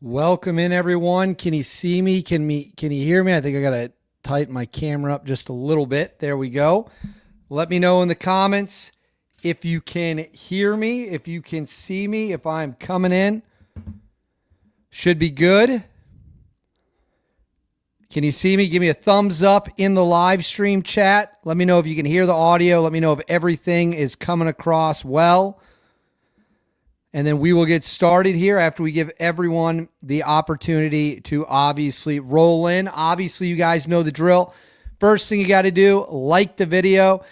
Welcome in, everyone. Can you see me? Can you hear me? I think I got to tighten my camera up just a little bit. There we go. Let me know in the comments if you can hear me, if you can see me, if I'm coming in. Should be good. Can you see me? Give me a thumbs up in the live stream chat. Let me know if you can hear the audio. Let me know if everything is coming across well. And then we will get started here after we give everyone the opportunity to obviously roll in. Obviously, you guys know the drill. First thing you got to do, like the video.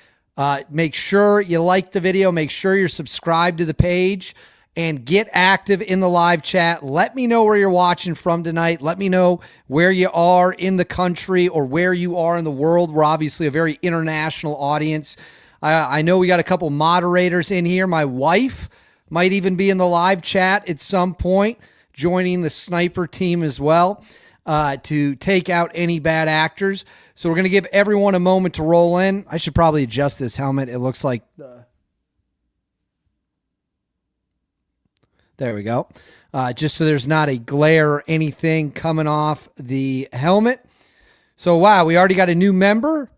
Make sure you like the video. Make sure you're subscribed to the page. And get active in the live chat. Let me know where you're watching from tonight. Let me know where you are in the country or where you are in the world. We're obviously a very international audience. I know we got a couple moderators in here. My wife might even be in the live chat at some point, joining the sniper team as well to take out any bad actors. So we're going to give everyone a moment to roll in. I should probably adjust this helmet. It looks like there we go. Just so there's not a glare or anything coming off the helmet. So, wow, we already got a new member.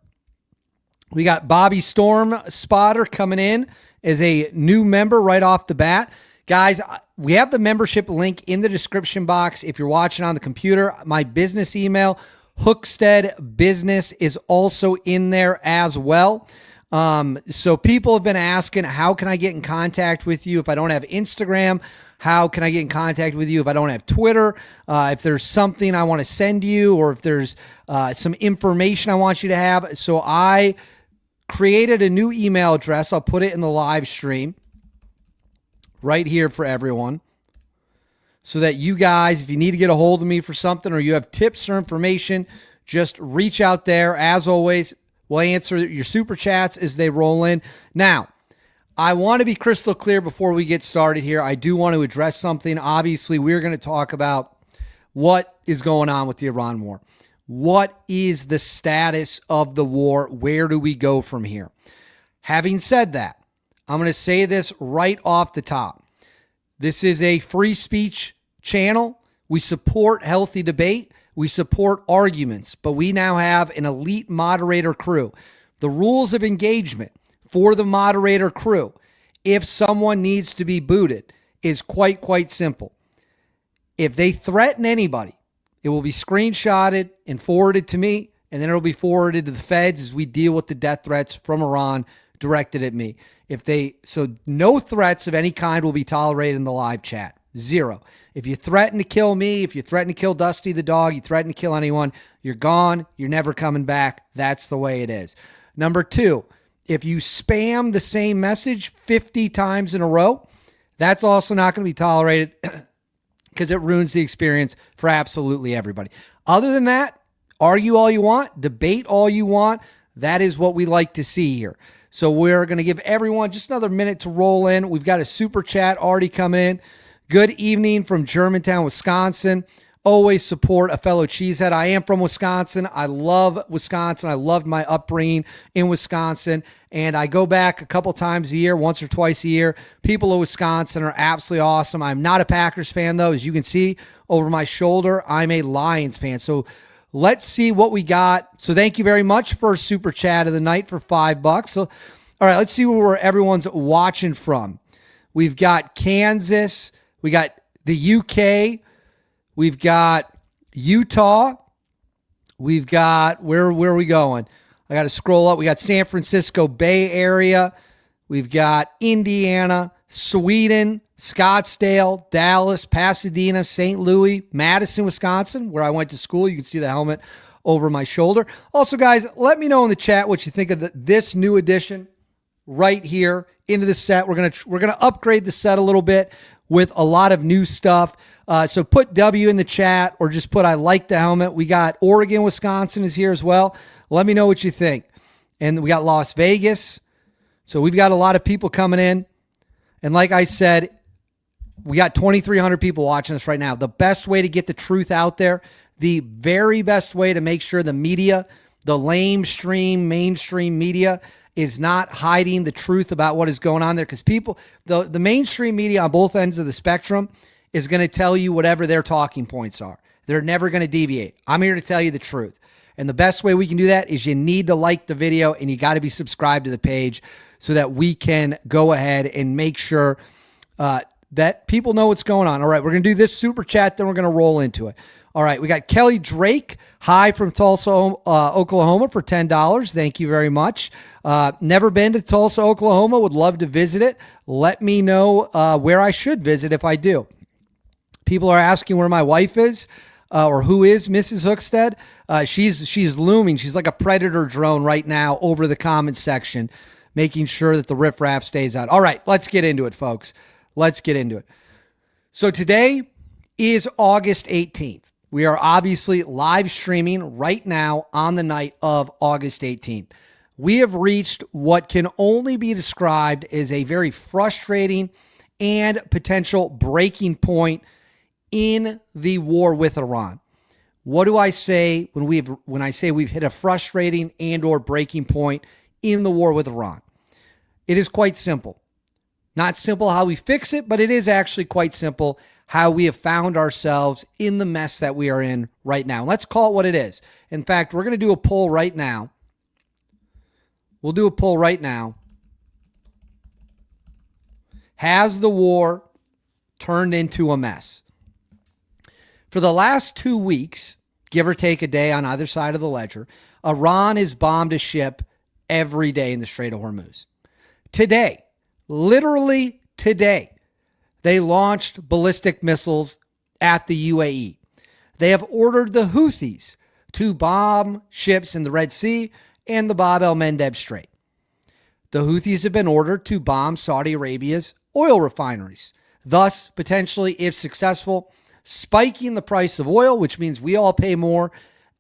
We got Bobby Storm Spotter coming in as a new member right off the bat. Guys, we have the membership link in the description box. If you're watching on the computer, my business email, Hookstead Business, is also in there as well. So people have been asking, how can I get in contact with you if I don't have Instagram? How can I get in contact with you if I don't have Twitter? If there's something I want to send you, or if there's some information I want you to have. So I created a new email address. I'll put it in the live stream right here for everyone, so that you guys, if you need to get a hold of me for something or you have tips or information, just reach out there. As always, we'll answer your super chats as they roll in. Now, I want to be crystal clear before we get started here. I do want to address something. Obviously, we're going to talk about what is going on with the Iran war. What is the status of the war? Where do we go from here? Having said that, I'm going to say this right off the top. This is a free speech channel. We support healthy debate. We support arguments, but we now have an elite moderator crew. The rules of engagement for the moderator crew, if someone needs to be booted, is quite simple. If they threaten anybody, it will be screenshotted and forwarded to me, and then it'll be forwarded to the feds as we deal with the death threats from Iran directed at me. So no threats of any kind will be tolerated in the live chat. Zero. If you threaten to kill me, if you threaten to kill Dusty the dog, you threaten to kill anyone, you're gone. You're never coming back. That's the way it is. Number two, if you spam the same message 50 times in a row, that's also not going to be tolerated because it ruins the experience for absolutely everybody. Other than that, argue all you want, debate all you want. That is what we like to see here. So we're going to give everyone just another minute to roll in. We've got a super chat already coming in. Good evening from Germantown, Wisconsin. Always support a fellow cheesehead. I am from Wisconsin. I love Wisconsin. I loved my upbringing in Wisconsin. And I go back a couple times a year, once or twice a year. People of Wisconsin are absolutely awesome. I'm not a Packers fan, though. As you can see over my shoulder, I'm a Lions fan. So let's see what we got. So thank you very much for super chat of the night for $5. So, all right, let's see where everyone's watching from. We've got Kansas. We got the UK. We've got Utah. We've got, where are we going? I got to scroll up. We got San Francisco Bay Area. We've got Indiana, Sweden, Scottsdale, Dallas, Pasadena, St. Louis, Madison, Wisconsin, where I went to school. You can see the helmet over my shoulder. Also, guys, let me know in the chat what you think of this new addition right here into the set. We're gonna upgrade the set a little bit with a lot of new stuff. So put W in the chat or just put I like the helmet. We got Oregon, Wisconsin is here as well. Let me know what you think. And we got Las Vegas. So we've got a lot of people coming in. And like I said, we got 2,300 people watching us right now. The best way to get the truth out there, the very best way to make sure the media, the mainstream media, is not hiding the truth about what is going on there. Because people, the mainstream media on both ends of the spectrum is going to tell you whatever their talking points are. They're never going to deviate. I'm here to tell you the truth. And the best way we can do that is you need to like the video and you got to be subscribed to the page so that we can go ahead and make sure that people know what's going on. All right, we're going to do this super chat, then we're going to roll into it. All right, we got Kelly Drake, hi from Tulsa, Oklahoma for $10. Thank you very much. Never been to Tulsa, Oklahoma. Would love to visit it. Let me know where I should visit if I do. People are asking where my wife is or who is Mrs. Hookstead. She's looming. She's like a predator drone right now over the comments section, making sure that the riffraff stays out. All right, let's get into it, folks. Let's get into it. So today is August 18th. We are obviously live streaming right now on the night of August 18th. We have reached what can only be described as a very frustrating and potential breaking point in the war with Iran. What do I say when I say we've hit a frustrating and or breaking point in the war with Iran? It is quite simple. Not simple how we fix it, but it is actually quite simple how we have found ourselves in the mess that we are in right now. Let's call it what it is. In fact, we're going to do a poll right now. We'll do a poll right now. Has the war turned into a mess? For the last 2 weeks, give or take a day on either side of the ledger, Iran has bombed a ship every day in the Strait of Hormuz. Today, literally today, they launched ballistic missiles at the UAE. They have ordered the Houthis to bomb ships in the Red Sea and the Bab el-Mandeb Strait. The Houthis have been ordered to bomb Saudi Arabia's oil refineries, thus potentially, if successful, spiking the price of oil, which means we all pay more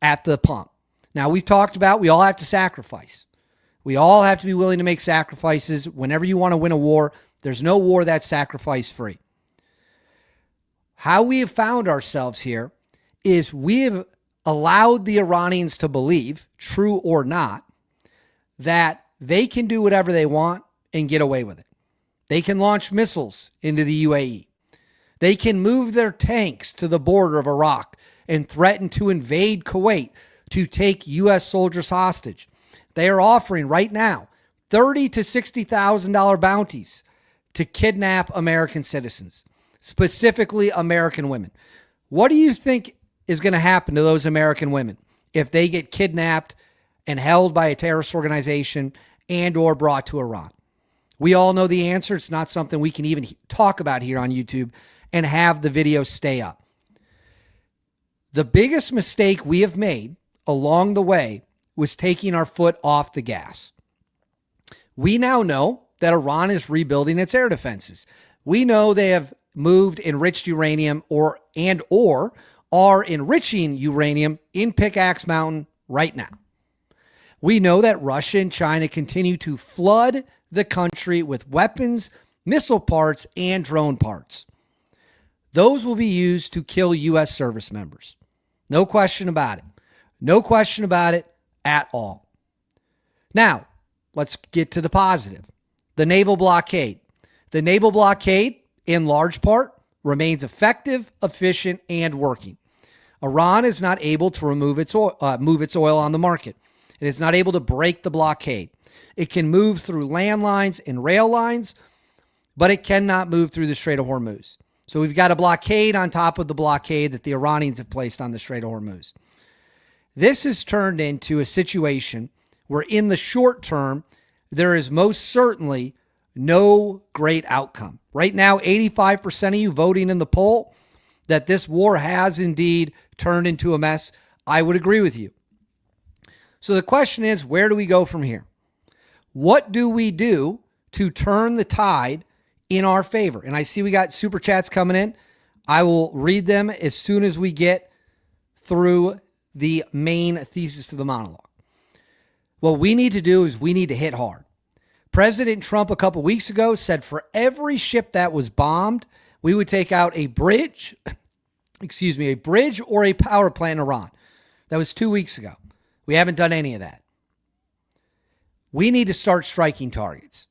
at the pump. Now, we've talked about we all have to sacrifice. We all have to be willing to make sacrifices. Whenever you want to win a war, there's no war that's sacrifice-free. How we have found ourselves here is we have allowed the Iranians to believe, true or not, that they can do whatever they want and get away with it. They can launch missiles into the UAE. They can move their tanks to the border of Iraq and threaten to invade Kuwait to take U.S. soldiers hostage. They are offering right now $30,000 to $60,000 bounties to kidnap American citizens, specifically American women. What do you think is going to happen to those American women if they get kidnapped and held by a terrorist organization and or brought to Iran? We all know the answer. It's not something we can even talk about here on YouTube and have the video stay up. The biggest mistake we have made along the way was taking our foot off the gas. We now know that Iran is rebuilding its air defenses. We know they have moved enriched uranium or are enriching uranium in Pickaxe Mountain right now. We know that Russia and China continue to flood the country with weapons, missile parts, and drone parts. Those will be used to kill U.S. service members. No question about it. No question about it at all. Now, let's get to the positive. The naval blockade. The naval blockade, in large part, remains effective, efficient, and working. Iran is not able to move its oil on the market. It is not able to break the blockade. It can move through landlines and rail lines, but it cannot move through the Strait of Hormuz. So we've got a blockade on top of the blockade that the Iranians have placed on the Strait of Hormuz. This has turned into a situation where in the short term, there is most certainly no great outcome. Right now, 85% of you voting in the poll that this war has indeed turned into a mess. I would agree with you. So the question is, where do we go from here? What do we do to turn the tide in our favor? And I see we got super chats coming in. I will read them as soon as we get through the main thesis to the monologue. What we need to do is we need to hit hard. President Trump a couple weeks ago said for every ship that was bombed, we would take out a bridge or a power plant in Iran. That was 2 weeks ago. We haven't done any of that. We need to start striking targets.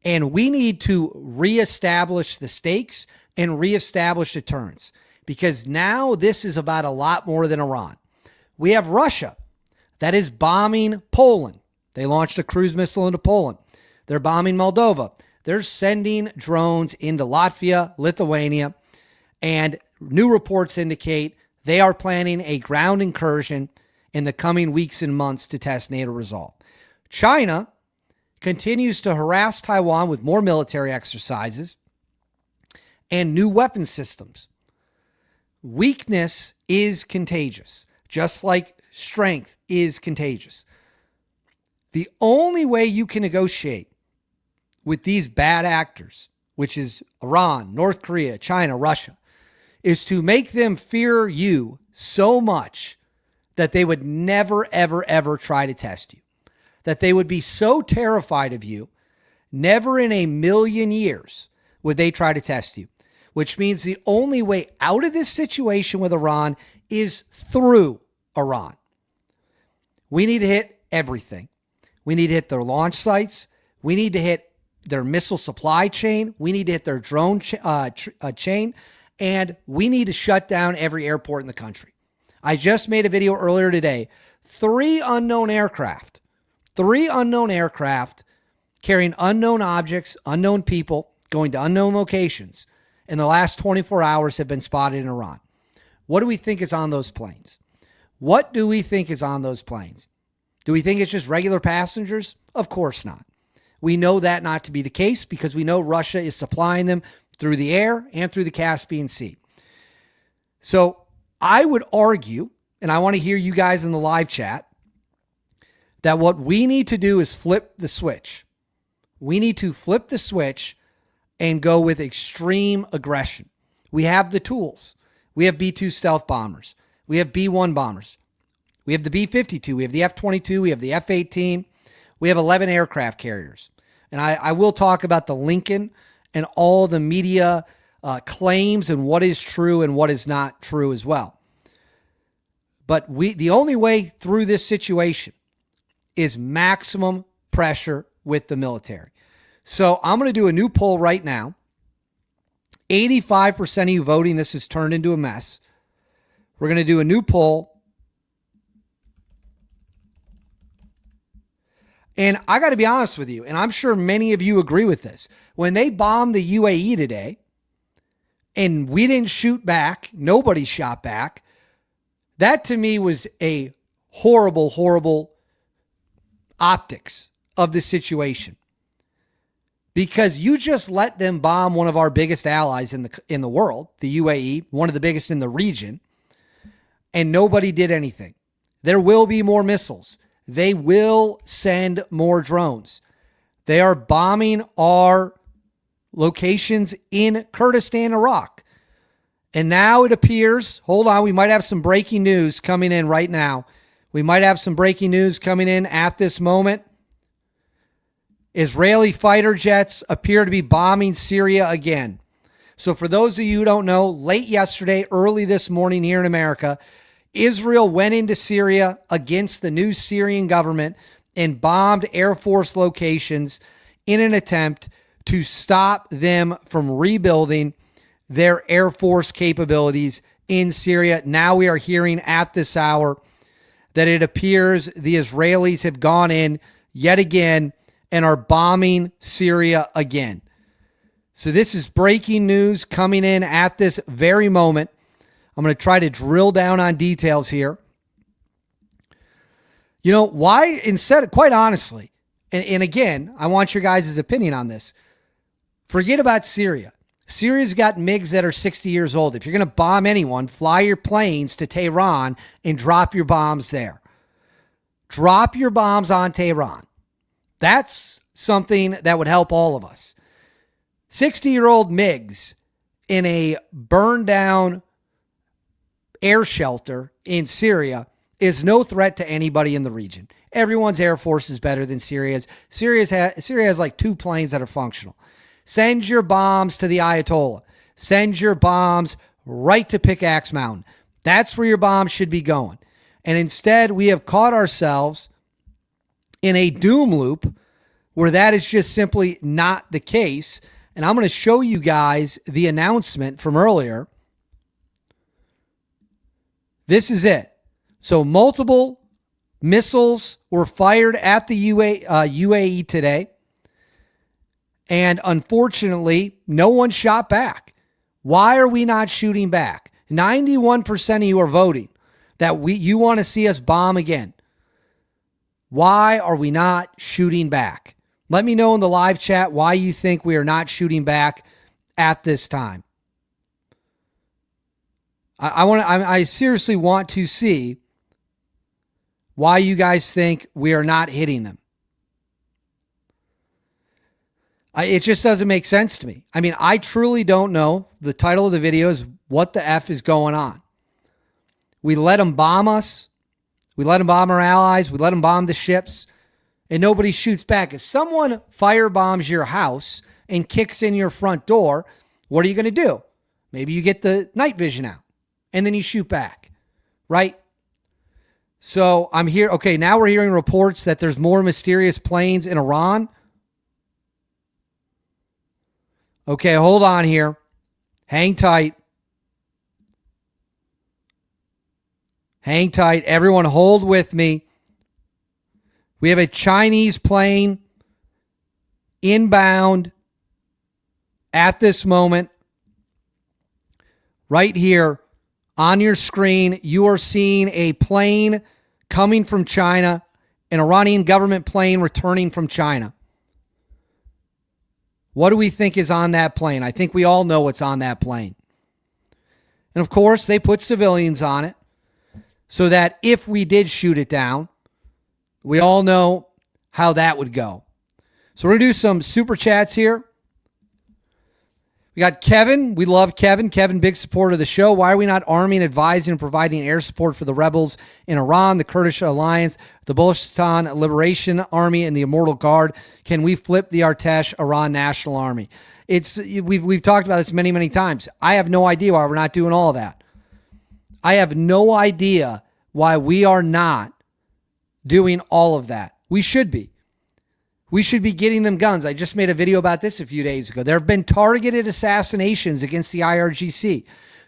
And we need to reestablish the stakes and reestablish deterrence, because now this is about a lot more than Iran. We have Russia that is bombing Poland. They launched a cruise missile into Poland. They're bombing Moldova. They're sending drones into Latvia, Lithuania, and new reports indicate they are planning a ground incursion in the coming weeks and months to test NATO resolve. China continues to harass Taiwan with more military exercises and new weapon systems. Weakness is contagious, just like strength is contagious. The only way you can negotiate with these bad actors, which is Iran, North Korea, China, Russia, is to make them fear you so much that they would never, ever, ever try to test you. That they would be so terrified of you, never in a million years would they try to test you. Which means the only way out of this situation with Iran is through Iran. We need to hit everything. We need to hit their launch sites. We need to hit their missile supply chain. We need to hit their drone chain. And we need to shut down every airport in the country. I just made a video earlier today. 3 unknown aircraft carrying unknown objects, unknown people, going to unknown locations in the last 24 hours have been spotted in Iran. What do we think is on those planes? What do we think is on those planes? Do we think it's just regular passengers? Of course not. We know that not to be the case because we know Russia is supplying them through the air and through the Caspian Sea. So I would argue, and I want to hear you guys in the live chat, that what we need to do is flip the switch. We need to flip the switch and go with extreme aggression. We have the tools. We have B-2 stealth bombers. We have B-1 bombers. We have the B-52. We have the F-22. We have the F-18. We have 11 aircraft carriers. And I will talk about the Lincoln and all the media claims and what is true and what is not true as well. But the only way through this situation is maximum pressure with the military. So I'm going to do a new poll right now. 85% of you voting. This has turned into a mess. We're going to do a new poll. And I got to be honest with you, and I'm sure many of you agree with this. When they bombed the UAE today, and we didn't shoot back, nobody shot back, that to me was a horrible, horrible optics of the situation. Because you just let them bomb one of our biggest allies in the world, the UAE, one of the biggest in the region, and nobody did anything. There will be more missiles. They will send more drones. They are bombing our locations in Kurdistan, Iraq. And now it appears, hold on, we might have some breaking news coming in right now. We might have some breaking news coming in at this moment. Israeli fighter jets appear to be bombing Syria again. So for those of you who don't know, late yesterday, early this morning here in America, Israel went into Syria against the new Syrian government and bombed Air Force locations in an attempt to stop them from rebuilding their Air Force capabilities in Syria. Now we are hearing at this hour that it appears the Israelis have gone in yet again and are bombing Syria again. So this is breaking news coming in at this very moment. I'm going to try to drill down on details here. You know, why instead, quite honestly, and again, I want your guys' opinion on this. Forget about Syria. Syria's got MiGs that are 60 years old. If you're going to bomb anyone, fly your planes to Tehran and drop your bombs there. Drop your bombs on Tehran. That's something that would help all of us. 60-year-old MiGs in a burned down air shelter in Syria is no threat to anybody in the region. Everyone's Air Force is better than Syria's. Syria has like 2 planes that are functional. Send your bombs to the Ayatollah. Send your bombs right to Pickaxe Mountain. That's where your bombs should be going. And instead, we have caught ourselves in a doom loop where that is just simply not the case. And I'm going to show you guys the announcement from earlier. This is it. So multiple missiles were fired at the UAE today. And unfortunately, no one shot back. Why are we not shooting back? 91% of you are voting that you want to see us bomb again. Why are we not shooting back? Let me know in the live chat why you think we are not shooting back at this time. I seriously want to see why you guys think we are not hitting them. It just doesn't make sense to me. I mean, I truly don't know. The title of the video is What the F is Going On? We let them bomb us. We let them bomb our allies. We let them bomb the ships. And nobody shoots back. If someone firebombs your house and kicks in your front door, what are you going to do? Maybe you get the night vision out and then you shoot back, right? So I'm here. Okay, now we're hearing reports that there's more mysterious planes in Iran. Okay, hold on here. Hang tight. Hang tight. Everyone hold with me. We have a Chinese plane inbound at this moment. Right here on your screen, you are seeing a plane coming from China, an Iranian government plane returning from China. What do we think is on that plane? I think we all know what's on that plane. And of course, they put civilians on it so that if we did shoot it down, we all know how that would go. So we're going to do some super chats here. We got Kevin. We love Kevin. Kevin, big supporter of the show. Why are we not arming, advising, and providing air support for the rebels in Iran, the Kurdish Alliance, the Ballistic Liberation Army, and the Immortal Guard? Can we flip the Artesh Iran National Army? We've talked about this many, many times. I have no idea why we're not doing all of that. I have no idea why we are not doing all of that. We should be. We should be getting them guns. I just made a video about this a few days ago. There have been targeted assassinations against the IRGC.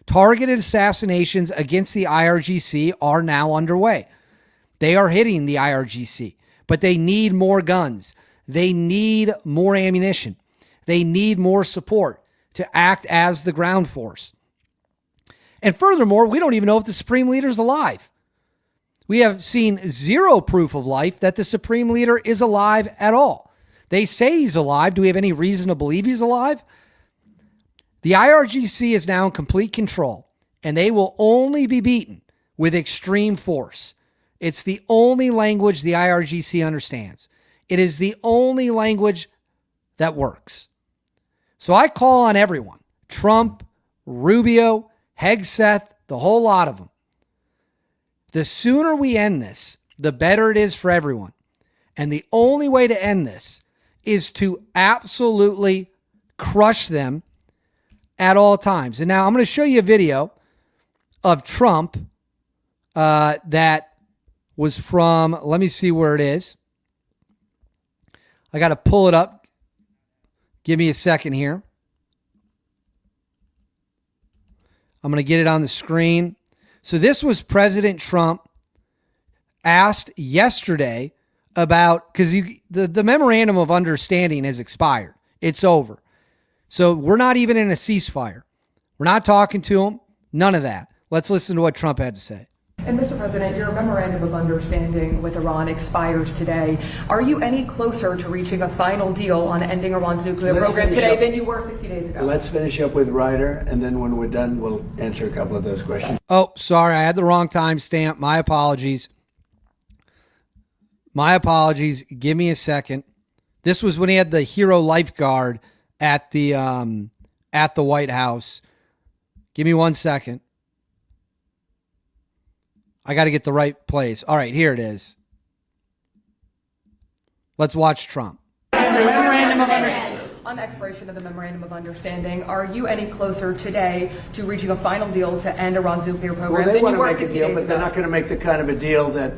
Targeted assassinations against the IRGC are now underway. They are hitting the IRGC, but they need more guns. They need more ammunition. They need more support to act as the ground force. And furthermore, we don't even know if the Supreme Leader is alive. We have seen zero proof of life that the Supreme Leader is alive at all. They say he's alive. Do we have any reason to believe he's alive? The IRGC is now in complete control, and they will only be beaten with extreme force. It's the only language the IRGC understands. It is the only language that works. So I call on everyone, Trump, Rubio, Hegseth, the whole lot of them. The sooner we end this, the better it is for everyone. And the only way to end this is to absolutely crush them at all times. And now I'm going to show you a video of Trump that was from, let me see where it is. I got to pull it up. Give me a second here. I'm going to get it on the screen. So this was President Trump asked yesterday about, because the memorandum of understanding has expired. It's over. So we're not even in a ceasefire. We're not talking to him. None of that. Let's listen to what Trump had to say. And Mr. President, your memorandum of understanding with Iran expires today. Are you any closer to reaching a final deal on ending Iran's nuclear program today than you were 60 days ago? Let's finish up with Ryder, and then when we're done, we'll answer a couple of those questions. Oh, sorry. I had the wrong timestamp. My apologies. My apologies. Give me a second. This was when he had the hero lifeguard at the White House. Give me 1 second. I got to get the right place. All right, here it is. Let's watch Trump. On the expiration of the memorandum of understanding, are you any closer today to reaching a final deal to end Iran's nuclear program Well, they than you want were to make 60 a deal, days but ago? they're not going to make the kind of a deal that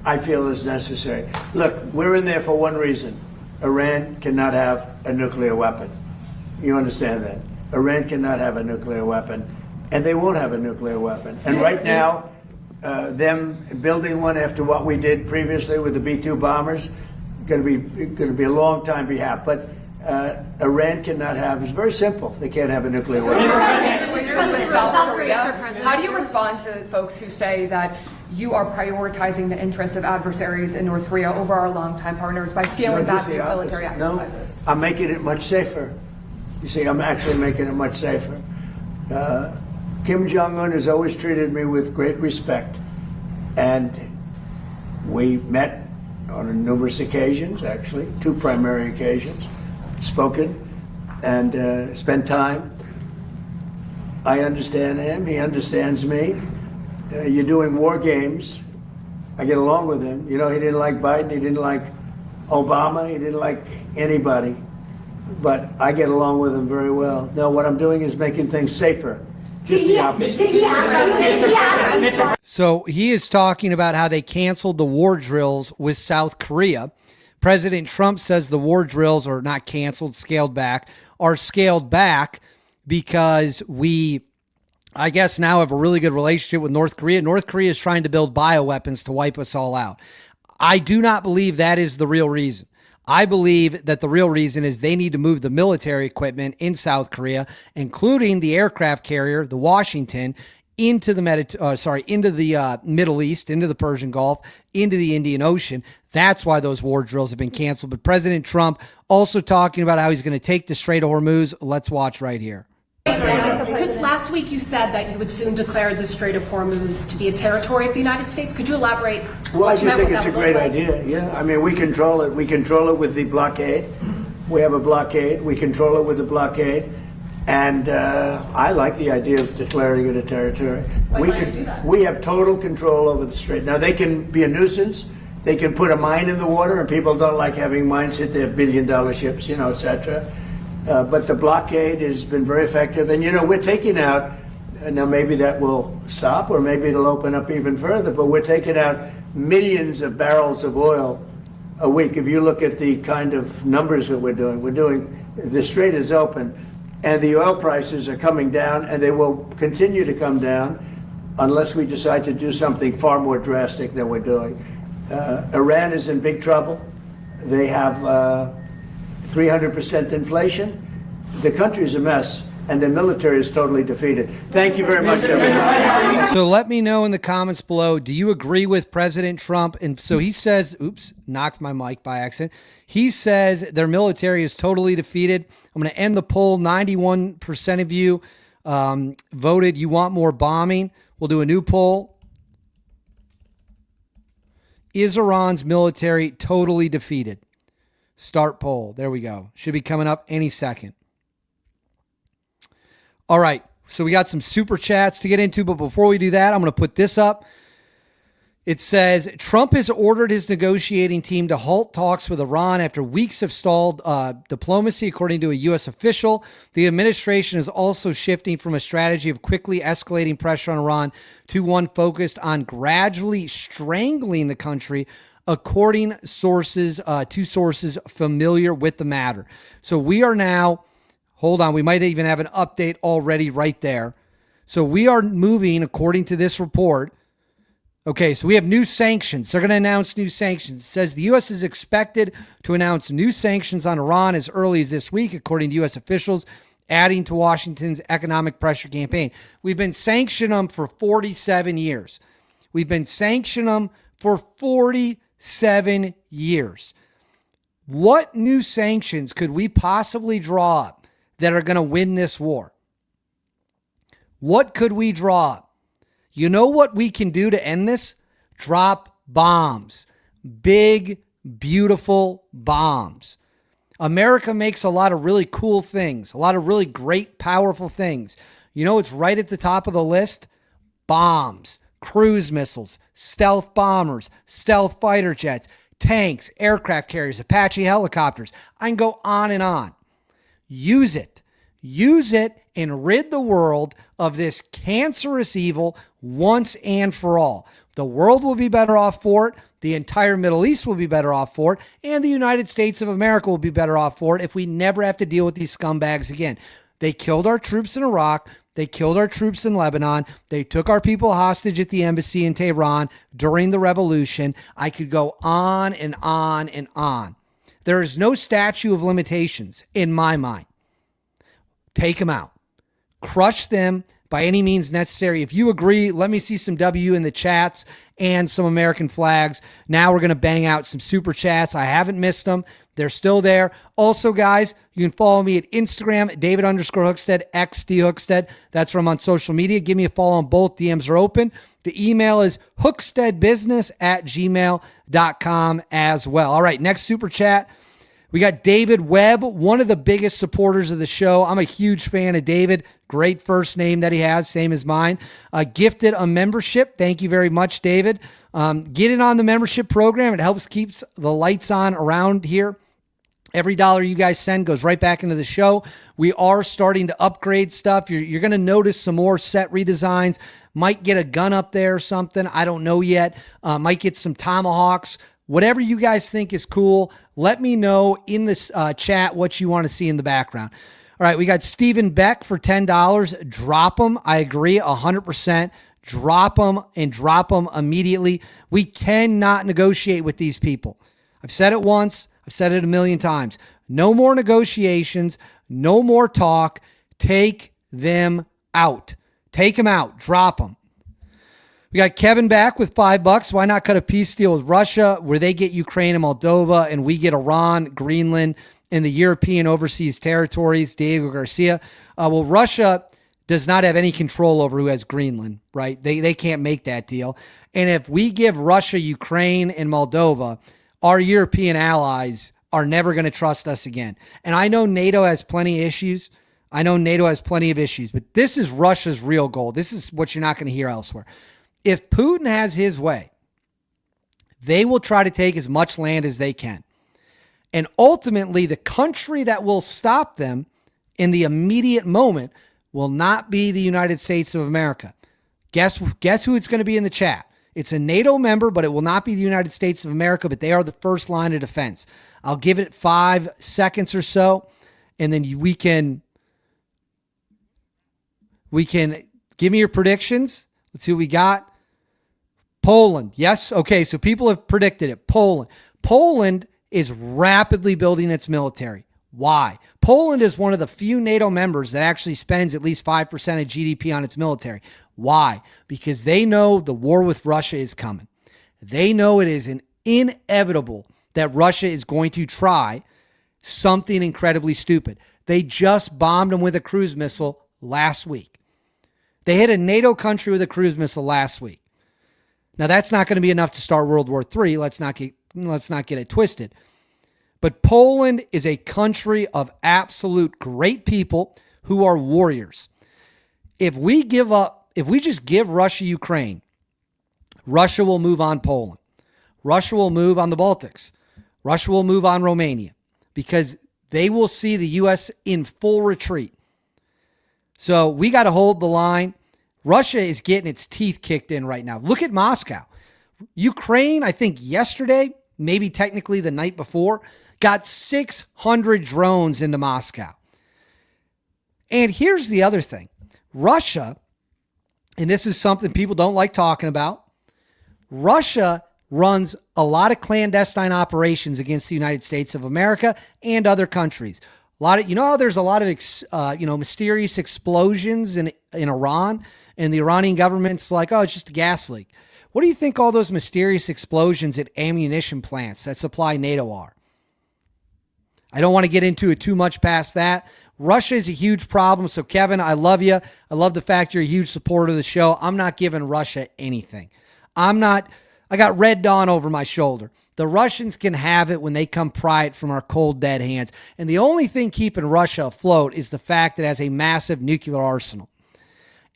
I feel is necessary. Look, we're in there for one reason. Iran cannot have a nuclear weapon. You understand that? Iran cannot have a nuclear weapon, and they won't have a nuclear weapon. And right now, them building one after what we did previously with the B-2 bombers, going to be a long time behalf. But Iran cannot have. It's very simple. They can't have a nuclear weapon. How do you respond to folks who say that you are prioritizing the interest of adversaries in North Korea over our longtime partners by scaling back these military exercises? No, I'm making it much safer. You see, I'm actually making it much safer. Kim Jong-un has always treated me with great respect, and we met on numerous occasions, actually, 2 primary occasions, spoken and spent time. I understand him, he understands me. You're doing war games. I get along with him. You know, he didn't like Biden, he didn't like Obama, he didn't like anybody. But I get along with him very well. No, what I'm doing is making things safer. Just the opposite. So he is talking about how they canceled the war drills with South Korea. President Trump says the war drills are not canceled, scaled back, are scaled back because we, I guess, now have a really good relationship with North Korea. North Korea is trying to build bioweapons to wipe us all out. I do not believe that is the real reason. I believe that the real reason is they need to move the military equipment in South Korea, including the aircraft carrier, the Washington, into the Middle East, into the Persian Gulf, into the Indian Ocean. That's why those war drills have been canceled. But President Trump also talking about how he's going to take the Strait of Hormuz. Let's watch right here. Last week you said that you would soon declare the Strait of Hormuz to be a territory of the United States. Could you elaborate? Well, I just think it's a great idea. Yeah, I mean, we control it. We control it with the blockade. We have a blockade. We control it with the blockade. And I like the idea of declaring it a territory. We have total control over the strait. Now, they can be a nuisance. They can put a mine in the water, and people don't like having mines hit their billion-dollar ships, et cetera. But the blockade has been very effective. And, we're taking out, now maybe that will stop or maybe it'll open up even further, but we're taking out millions of barrels of oil a week. If you look at the kind of numbers that we're doing, the strait is open and the oil prices are coming down, and they will continue to come down unless we decide to do something far more drastic than we're doing. Iran is in big trouble. They have 300% inflation. The country is a mess, and the military is totally defeated. Thank you very much, everyone. So let me know in the comments below, do you agree with President Trump? And so he says, oops, knocked my mic by accident. He says their military is totally defeated. I'm going to end the poll. 91% of you voted you want more bombing. We'll do a new poll. Is Iran's military totally defeated? Start poll. There we go. Should be coming up any second. All right. So we got some super chats to get into, but before we do that, I'm going to put this up. It says, Trump has ordered his negotiating team to halt talks with Iran after weeks of stalled diplomacy, according to a U.S. official. The administration is also shifting from a strategy of quickly escalating pressure on Iran to one focused on gradually strangling the country, according to sources familiar with the matter. So we are now, hold on, we might even have an update already right there. So we are moving, according to this report. Okay, so we have new sanctions. They're going to announce new sanctions. It says the U.S. is expected to announce new sanctions on Iran as early as this week, according to U.S. officials, adding to Washington's economic pressure campaign. We've been sanctioning them for 47 years. We've been sanctioning them for 47 years. What new sanctions could we possibly draw up that are going to win this war? What could we draw up? You know what we can do to end this? Drop bombs. Big, beautiful bombs. America makes a lot of really cool things, a lot of really great, powerful things. You know what's right at the top of the list? Bombs, cruise missiles, stealth bombers, stealth fighter jets, tanks, aircraft carriers, Apache helicopters. I can go on and on. Use it. Use it and rid the world of this cancerous evil once and for all. The world will be better off for it. The entire Middle East will be better off for it. And the United States of America will be better off for it if we never have to deal with these scumbags again. They killed our troops in Iraq. They killed our troops in Lebanon. They took our people hostage at the embassy in Tehran during the revolution. I could go on and on and on. There is no statute of limitations in my mind. Take them out. Crush them by any means necessary. If you agree, let me see some W in the chats and some American flags. Now we're going to bang out some super chats. I haven't missed them. They're still there. Also, guys, you can follow me at Instagram, David_Hookstead, XDHookstead. That's where I'm on social media. Give me a follow on both. DMs are open. The email is hooksteadbusiness@gmail.com as well. All right, next super chat. We got David Webb, one of the biggest supporters of the show. I'm a huge fan of David. Great first name that he has, same as mine. Gifted a membership. Thank you very much, David. Get in on the membership program. It helps keeps the lights on around here. Every dollar you guys send goes right back into the show. We are starting to upgrade stuff. You're going to notice some more set redesigns. Might get a gun up there or something. I don't know yet. Might get some tomahawks. Whatever you guys think is cool, let me know in this chat what you want to see in the background. All right, we got Stephen Beck for $10. Drop them. I agree 100%. Drop them and drop them immediately. We cannot negotiate with these people. I've said it once. I've said it a million times. No more negotiations. No more talk. Take them out. Take them out. Drop them. We got Kevin back with $5. Why not cut a peace deal with Russia where they get Ukraine and Moldova and we get Iran, Greenland, and the European overseas territories? Diego Garcia. Well, Russia does not have any control over who has Greenland, right? They can't make that deal. And if we give Russia, Ukraine, and Moldova, our European allies are never going to trust us again. And I know NATO has plenty of issues. But this is Russia's real goal. This is what you're not going to hear elsewhere. If Putin has his way, they will try to take as much land as they can. And ultimately, the country that will stop them in the immediate moment will not be the United States of America. Guess who it's going to be in the chat? It's a NATO member, but it will not be the United States of America, but they are the first line of defense. I'll give it 5 seconds or so, and then we can give me your predictions. Let's see what we got. Poland. Yes. Okay. So people have predicted it. Poland is rapidly building its military. Why? Poland is one of the few NATO members that actually spends at least 5% of GDP on its military. Why? Because they know the war with Russia is coming. They know it is inevitable that Russia is going to try something incredibly stupid. They just bombed them with a cruise missile last week. They hit a NATO country with a cruise missile last week. Now, that's not going to be enough to start World War III. Let's not get it twisted. But Poland is a country of absolute great people who are warriors. If we just give Russia Ukraine, Russia will move on Poland. Russia will move on the Baltics. Russia will move on Romania because they will see the U.S. in full retreat. So we got to hold the line. Russia is getting its teeth kicked in right now. Look at Moscow. Ukraine, I think yesterday, maybe technically the night before, got 600 drones into Moscow. And here's the other thing. Russia, and this is something people don't like talking about, Russia runs a lot of clandestine operations against the United States of America and other countries. How there's a lot of mysterious explosions in Iran, and the Iranian government's like, oh, it's just a gas leak. What do you think all those mysterious explosions at ammunition plants that supply NATO are? I don't want to get into it too much past that. Russia is a huge problem. So, Kevin, I love you. I love the fact you're a huge supporter of the show. I'm not giving Russia anything. I got Red Dawn over my shoulder. The Russians can have it when they come pry it from our cold, dead hands. And the only thing keeping Russia afloat is the fact that it has a massive nuclear arsenal.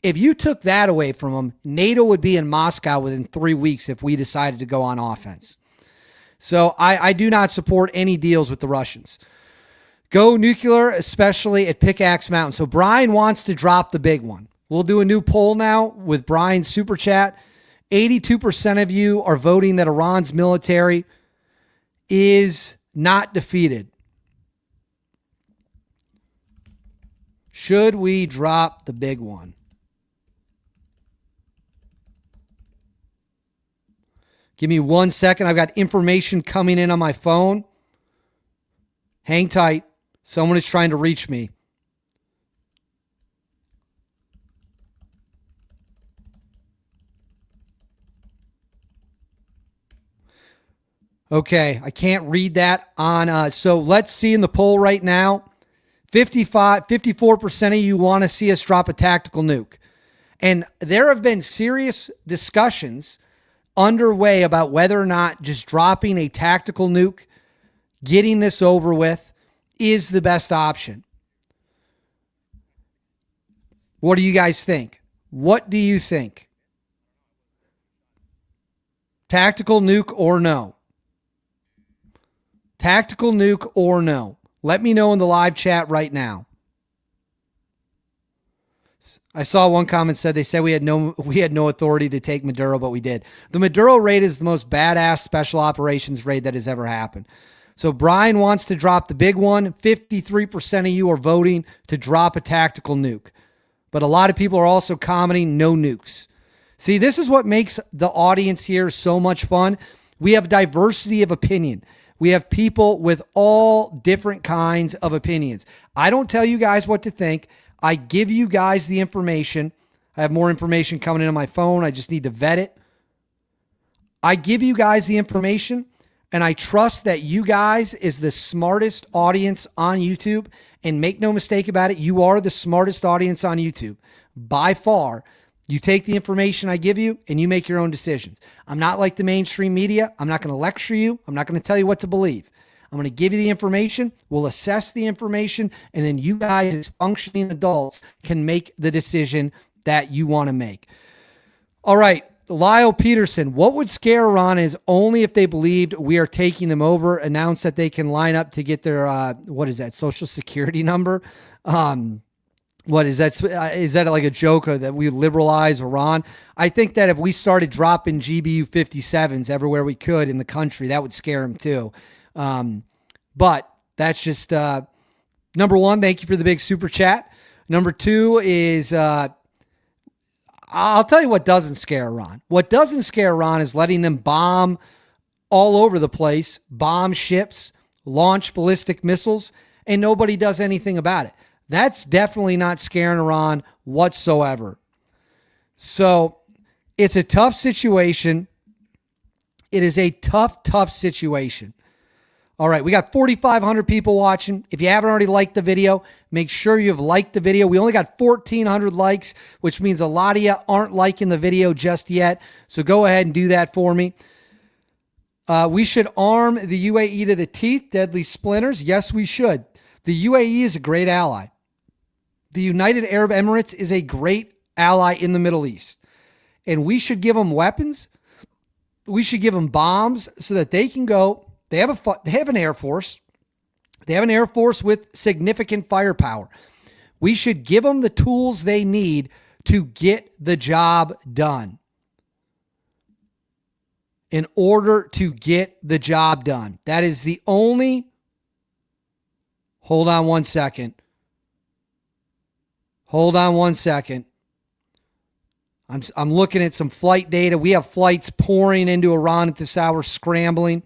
If you took that away from them, NATO would be in Moscow within 3 weeks if we decided to go on offense. So I do not support any deals with the Russians. Go nuclear, especially at Pickaxe Mountain. So Brian wants to drop the big one. We'll do a new poll now with Brian's super chat. 82% of you are voting that Iran's military is not defeated. Should we drop the big one? Give me 1 second. I've got information coming in on my phone. Hang tight. Someone is trying to reach me. Okay, I can't read that on. So let's see in the poll right now. 54% of you want to see us drop a tactical nuke. And there have been serious discussions underway about whether or not just dropping a tactical nuke, getting this over with, is the best option. What do you guys think? What do you think? Tactical nuke or no? Tactical nuke or no? Let me know in the live chat right now. I saw one comment said they said we had no authority to take Maduro, but we did. The Maduro raid is the most badass special operations raid that has ever happened. So Brian wants to drop the big one. 53% of you are voting to drop a tactical nuke. But a lot of people are also commenting no nukes. See, this is what makes the audience here so much fun. We have diversity of opinion. We have people with all different kinds of opinions. I don't tell you guys what to think. I give you guys the information. I have more information coming in on my phone. I just need to vet it. I give you guys the information, and I trust that you guys is the smartest audience on YouTube. And make no mistake about it, you are the smartest audience on YouTube. By far, you take the information I give you and you make your own decisions. I'm not like the mainstream media. I'm not going to lecture you. I'm not going to tell you what to believe. I'm going to give you the information. We'll assess the information. And then you guys as functioning adults can make the decision that you want to make. All right. Lyle Peterson, what would scare Iran is only if they believed we are taking them over, announced that they can line up to get their, what is that, Social Security number? What is that? Is that like a joke that we liberalize Iran? I think that if we started dropping GBU 57s everywhere we could in the country, that would scare them too. But that's just, number one, thank you for the big super chat. Number two is, I'll tell you what doesn't scare Iran. What doesn't scare Iran is letting them bomb all over the place, bomb ships, launch ballistic missiles, and nobody does anything about it. That's definitely not scaring Iran whatsoever. So it's a tough situation. It is a tough situation. All right, we got 4,500 people watching. If you haven't already liked the video, make sure you've liked the video. We only got 1,400 likes, which means a lot of you aren't liking the video just yet. So go ahead and do that for me. We should arm the UAE to the teeth, deadly splinters. Yes, we should. The UAE is a great ally. The United Arab Emirates is a great ally in the Middle East. And we should give them weapons. We should give them bombs so that they can go. They have an Air Force. They have an Air Force with significant firepower. We should give them the tools they need to get the job done. In order to get the job done. That is the only... Hold on one second. I'm looking at some flight data. We have flights pouring into Iran at this hour, scrambling.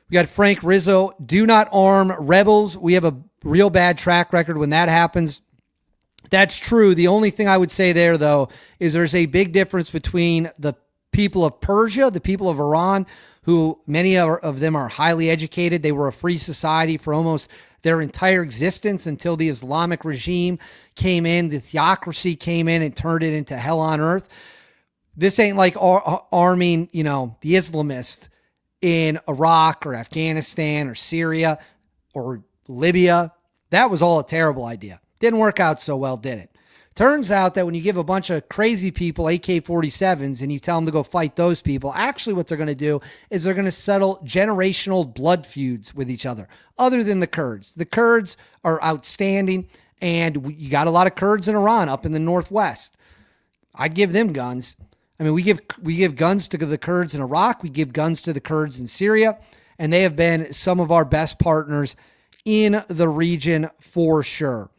We got Frank Rizzo. Do not arm rebels. We have a real bad track record when that happens. That's true. The only thing I would say there, though, is there's a big difference between the people of Persia, the people of Iran, who many of them are highly educated. They were a free society for almost their entire existence until the Islamic regime came in, the theocracy came in and turned it into hell on earth. This ain't like arming, the Islamists in Iraq or Afghanistan or Syria or Libya. That was all a terrible idea. Didn't work out so well, did it? Turns out that when you give a bunch of crazy people AK-47s and you tell them to go fight those people, actually what they're going to do is they're going to settle generational blood feuds with each other than the Kurds. The Kurds are outstanding, and you got a lot of Kurds in Iran up in the northwest. I'd give them guns. I mean, we give guns to the Kurds in Iraq. We give guns to the Kurds in Syria, and they have been some of our best partners in the region for sure.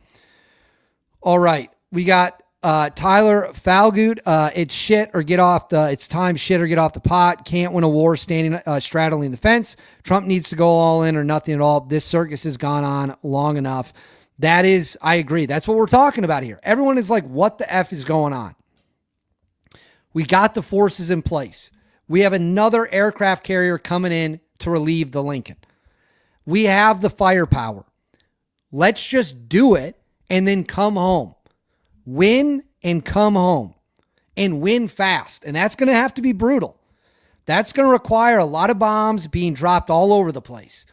All right. We got Tyler Falgood. It's time shit or get off the pot. Can't win a war straddling the fence. Trump needs to go all in or nothing at all. This circus has gone on long enough. I agree. That's what we're talking about here. Everyone is like, what the F is going on? We got the forces in place. We have another aircraft carrier coming in to relieve the Lincoln. We have the firepower. Let's just do it and then come home. Win and come home and win fast. And that's going to have to be brutal. That's going to require a lot of bombs being dropped all over the place.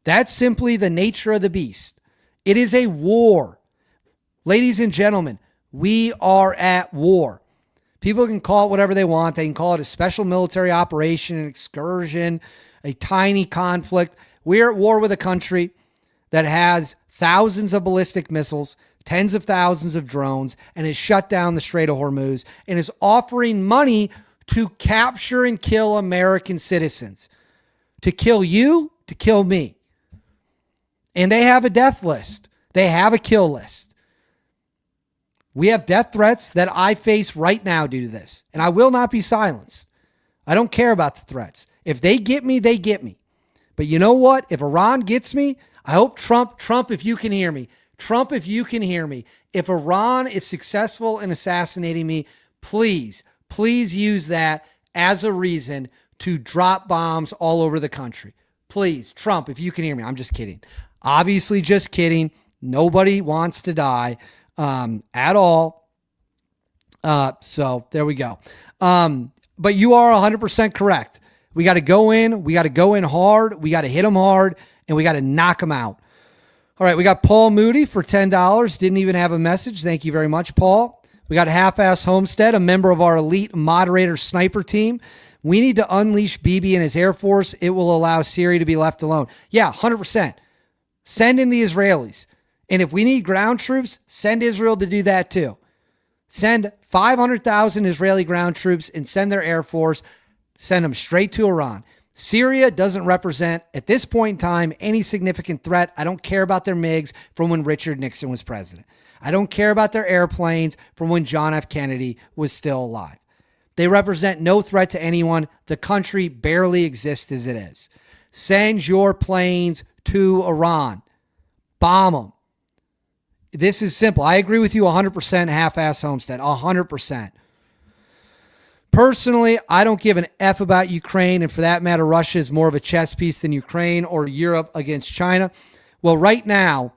That's simply the nature of the beast. It is a war. Ladies and gentlemen, we are at war. People can call it whatever they want. They can call it a special military operation, an excursion, a tiny conflict. We're at war with a country that has thousands of ballistic missiles, tens of thousands of drones, and has shut down the Strait of Hormuz and is offering money to capture and kill American citizens, to kill you, to kill me. And they have a death list. They have a kill list. We have death threats that I face right now due to this, and I will not be silenced. I don't care about the threats. If they get me, they get me. But you know what? If Iran gets me, I hope Trump, if you can hear me, Trump, if you can hear me, if Iran is successful in assassinating me, please use that as a reason to drop bombs all over the country. Please, Trump, if you can hear me. I'm just kidding. Obviously just kidding. Nobody wants to die at all. So there we go. But you are 100% correct. We got to go in. We got to go in hard. We got to hit them hard, and we got to knock them out. All right, we got Paul Moody for $10. Didn't even have a message. Thank you very much, Paul. We got Half-Ass Homestead, a member of our elite moderator sniper team. We need to unleash Bibi and his Air Force. It will allow Syria to be left alone. Yeah, 100%. Send in the Israelis. And if we need ground troops, send Israel to do that too. Send 500,000 Israeli ground troops and send their Air Force. Send them straight to Iran. Syria doesn't represent, at this point in time, any significant threat. I don't care about their MiGs from when Richard Nixon was president. I don't care about their airplanes from when John F. Kennedy was still alive. They represent no threat to anyone. The country barely exists as it is. Send your planes to Iran. Bomb them. This is simple. I agree with you 100%, Half-Ass Homestead, 100%. Personally, I don't give an F about Ukraine, and for that matter, Russia is more of a chess piece than Ukraine or Europe against China. Well, right now,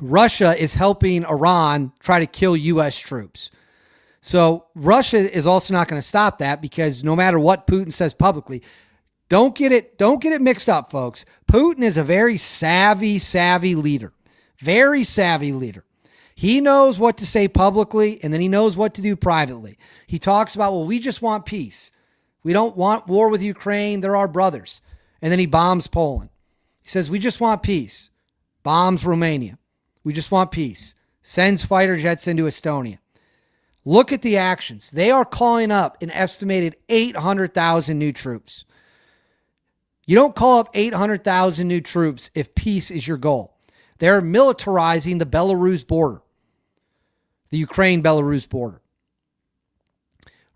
Russia is helping Iran try to kill U.S. troops. So Russia is also not going to stop that, because no matter what Putin says publicly, don't get it mixed up, folks. Putin is a very savvy leader. Very savvy leader. He knows what to say publicly, and then he knows what to do privately. He talks about, well, we just want peace. We don't want war with Ukraine. They're our brothers. And then he bombs Poland. He says, we just want peace. Bombs Romania. We just want peace. Sends fighter jets into Estonia. Look at the actions. They are calling up an estimated 800,000 new troops. You don't call up 800,000 new troops if peace is your goal. They're militarizing the Belarus border, the Ukraine-Belarus border.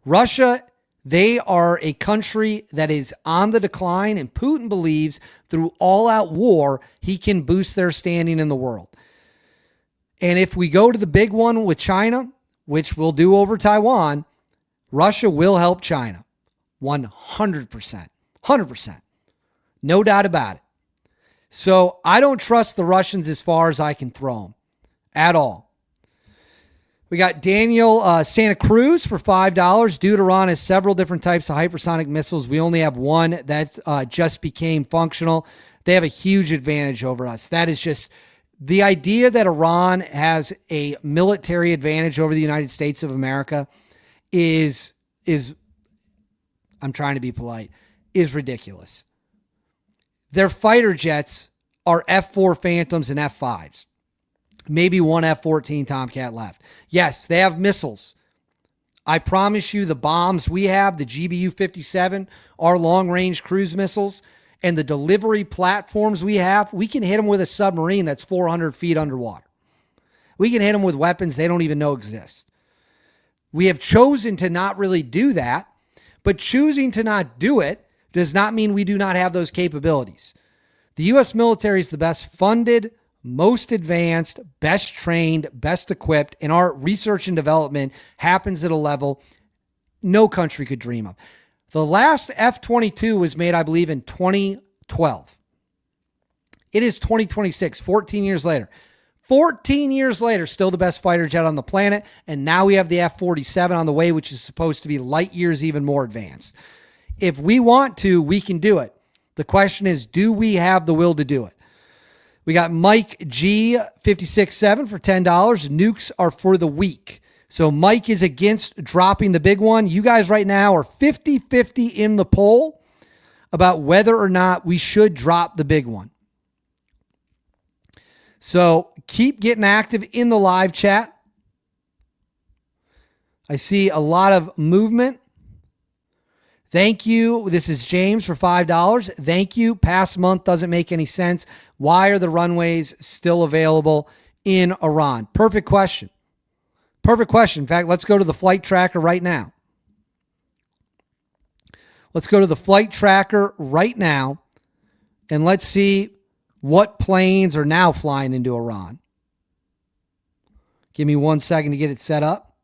Russia, they are a country that is on the decline, and Putin believes through all-out war, he can boost their standing in the world. And if we go to the big one with China, which we'll do over Taiwan, Russia will help China. 100%. 100%. No doubt about it. So I don't trust the Russians as far as I can throw them at all. We got Daniel Santa Cruz for $5. Dude, Iran has several different types of hypersonic missiles. We only have one that just became functional. They have a huge advantage over us. That is just The idea that Iran has a military advantage over the United States of America is I'm trying to be polite, is ridiculous. Their fighter jets are F-4 Phantoms and F-5s. Maybe one F-14 Tomcat left. Yes, they have missiles. I promise you the bombs we have, the GBU-57, our long-range cruise missiles, and the delivery platforms we have, we can hit them with a submarine that's 400 feet underwater. We can hit them with weapons they don't even know exist. We have chosen to not really do that, but choosing to not do it does not mean we do not have those capabilities. The U.S. military is the best funded, most advanced, best trained, best equipped, and our research and development happens at a level no country could dream of. The last F-22 was made, I believe, in 2012. It is 2026, 14 years later. 14 years later, still the best fighter jet on the planet, and now we have the F-47 on the way, which is supposed to be light years even more advanced. If we want to, we can do it. The question is, do we have the will to do it? We got Mike G, 56.7 for $10. Nukes are for the weak. So Mike is against dropping the big one. You guys right now are 50-50 in the poll about whether or not we should drop the big one. So keep getting active in the live chat. I see a lot of movement. Thank you. This is James for $5. Thank you. Past month doesn't make any sense. Why are the runways still available in Iran? Perfect question. Perfect question. In fact, let's go to the flight tracker right now. Let's go to the flight tracker right now, and let's see what planes are now flying into Iran. Give me 1 second to get it set up.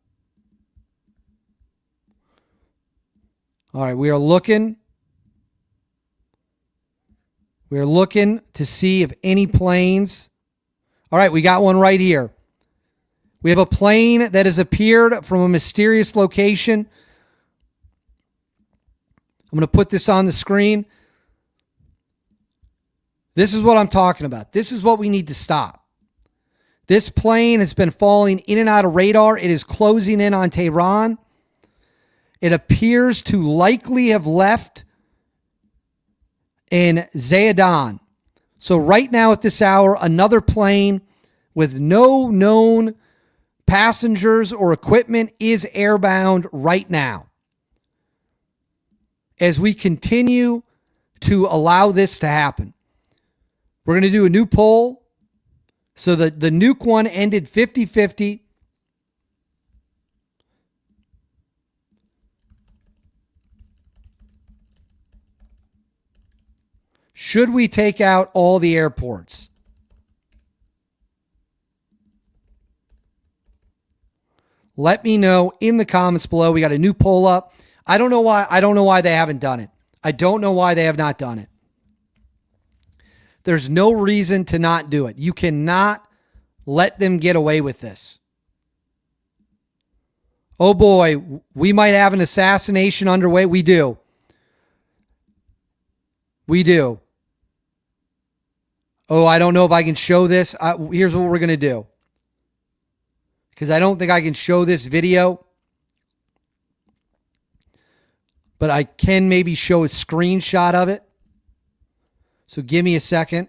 All right, we are looking to see if any planes. All right, we got one right here. We have a plane that has appeared from a mysterious location. I'm going to put this on the screen. This is what I'm talking about. This is what we need to stop. This plane has been falling in and out of radar. It is closing in on Tehran. It appears to likely have left in Zahedan. So right now at this hour, another plane with no known passengers or equipment is airbound right now. As we continue to allow this to happen, we're going to do a new poll. So the nuke one ended 50-50. Should we take out all the airports? Let me know in the comments below. We got a new poll up. I don't know why they haven't done it. I don't know why they have not done it. There's no reason to not do it. You cannot let them get away with this. Oh boy, we might have an assassination underway. We do. We do. Oh, I don't know if I can show this. Here's what we're going to do. Because I don't think I can show this video. But I can maybe show a screenshot of it. So give me a second.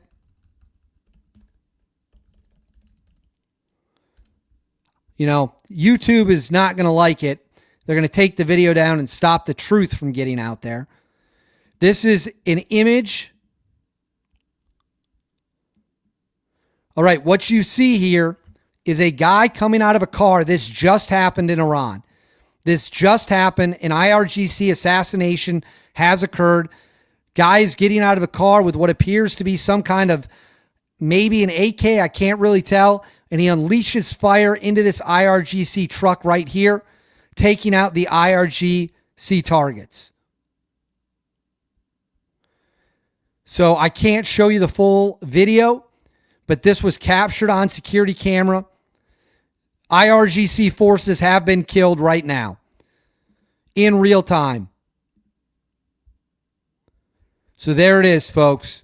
You know, YouTube is not going to like it. They're going to take the video down and stop the truth from getting out there. This is an image. All right, what you see here is a guy coming out of a car. This just happened in Iran. This just happened. An IRGC assassination has occurred. Guys getting out of a car with what appears to be some kind of, maybe an AK, I can't really tell. And he unleashes fire into this IRGC truck right here, taking out the IRGC targets. So I can't show you the full video, but this was captured on security camera. IRGC forces have been killed right now in real time. So there it is, folks.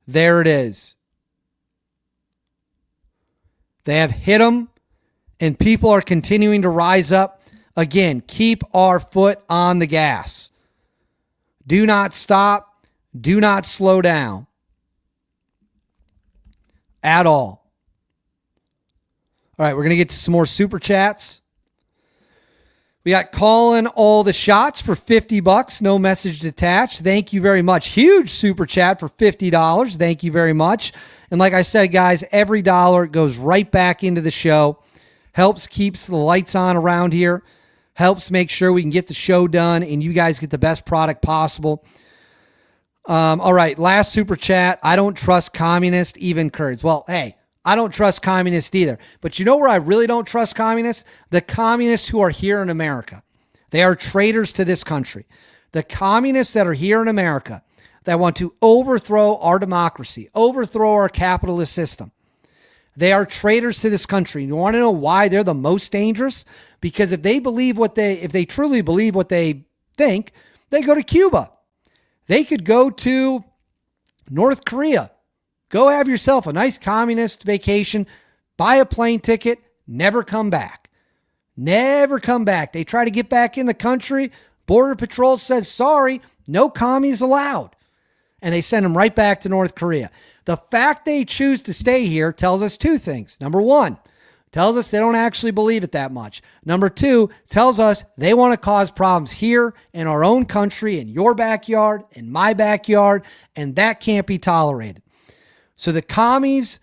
There it is. They have hit them, and people are continuing to rise up. Again, keep our foot on the gas. Do not stop. Do not slow down at all. All right, we're going to get to some more super chats. We got calling all the shots for $50. No message attached. Thank you very much. Huge super chat for $50. Thank you very much. And like I said, guys, every dollar goes right back into the show. Helps keeps the lights on around here. Helps make sure we can get the show done and you guys get the best product possible. All right, last super chat. I don't trust communists, even Kurds. Well, hey, I don't trust communists either. But you know where I really don't trust communists? The communists who are here in America. They are traitors to this country. The communists that are here in America that want to overthrow our democracy, overthrow our capitalist system. They are traitors to this country. You want to know why they're the most dangerous? Because if they truly believe what they think, they go to Cuba. They could go to North Korea. Go have yourself a nice communist vacation, buy a plane ticket, never come back. Never come back. They try to get back in the country. Border Patrol says, sorry, no commies allowed. And they send them right back to North Korea. The fact they choose to stay here tells us two things. Number one, tells us they don't actually believe it that much. Number two, tells us they want to cause problems here in our own country, in your backyard, in my backyard, and that can't be tolerated. So the commies,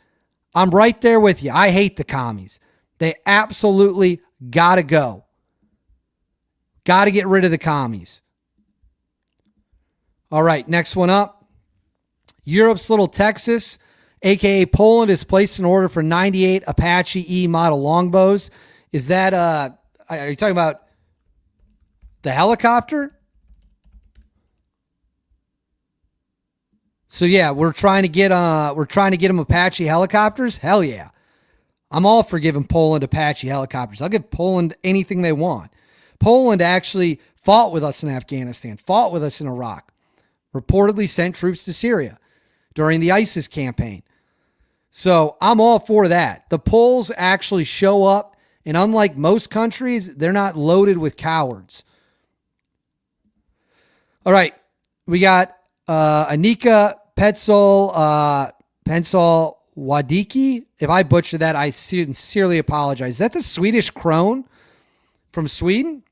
I'm right there with you. I hate the commies. They absolutely got to go. Got to get rid of the commies. All right, next one up. Europe's Little Texas, a.k.a. Poland, has placed an order for 98 Apache E model longbows. Is that, are you talking about the helicopter? So yeah, we're trying to get them Apache helicopters. Hell yeah. I'm all for giving Poland Apache helicopters. I'll give Poland anything they want. Poland actually fought with us in Afghanistan, fought with us in Iraq, reportedly sent troops to Syria during the ISIS campaign. So I'm all for that. The Poles actually show up, and unlike most countries, they're not loaded with cowards. All right, we got Anika Petzl Wadiki. If I butchered that, I sincerely apologize. Is that the Swedish krone from Sweden?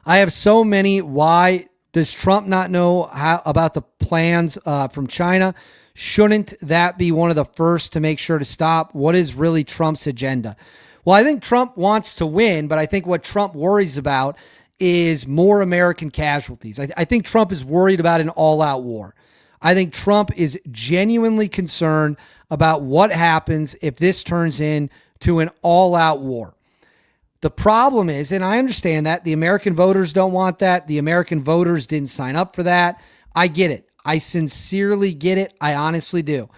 I have so many. Why does Trump not know about the plans from China? Shouldn't that be one of the first to make sure to stop? What is really Trump's agenda? Well, I think Trump wants to win, but I think what Trump worries about is more American casualties. I think Trump is worried about an all-out war. I think Trump is genuinely concerned about what happens if this turns into an all-out war. The problem is, and I understand that, the American voters don't want that. The American voters didn't sign up for that. I get it. I sincerely get it. I honestly do.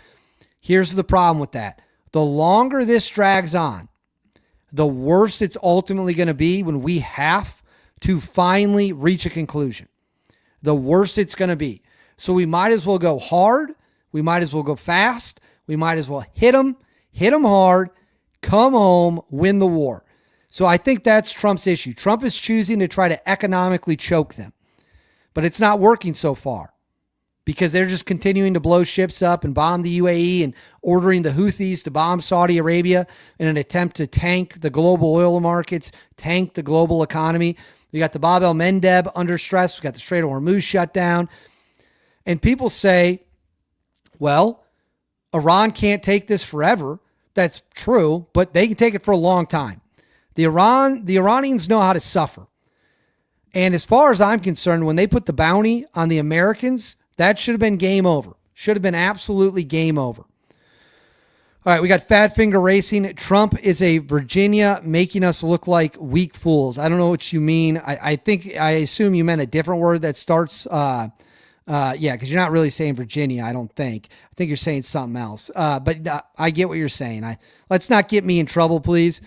Here's the problem with that. The longer this drags on, the worse it's ultimately going to be when we have to finally reach a conclusion. The worse it's going to be. So we might as well go hard. We might as well go fast. We might as well hit them hard, come home, win the war. So I think that's Trump's issue. Trump is choosing to try to economically choke them. But it's not working so far because they're just continuing to blow ships up and bomb the UAE and ordering the Houthis to bomb Saudi Arabia in an attempt to tank the global oil markets, tank the global economy. We got the Bab el-Mandeb under stress. We got the Strait of Hormuz shut down. And people say, well, Iran can't take this forever. That's true, but they can take it for a long time. The Iranians know how to suffer. And as far as I'm concerned, when they put the bounty on the Americans, that should have been game over. Should have been absolutely game over. All right, we got Fat Finger Racing. Trump is a Virginia, making us look like weak fools. I don't know what you mean. I assume you meant a different word that starts, because you're not really saying Virginia, I don't think. I think you're saying something else. But I get what you're saying. Let's not get me in trouble, please.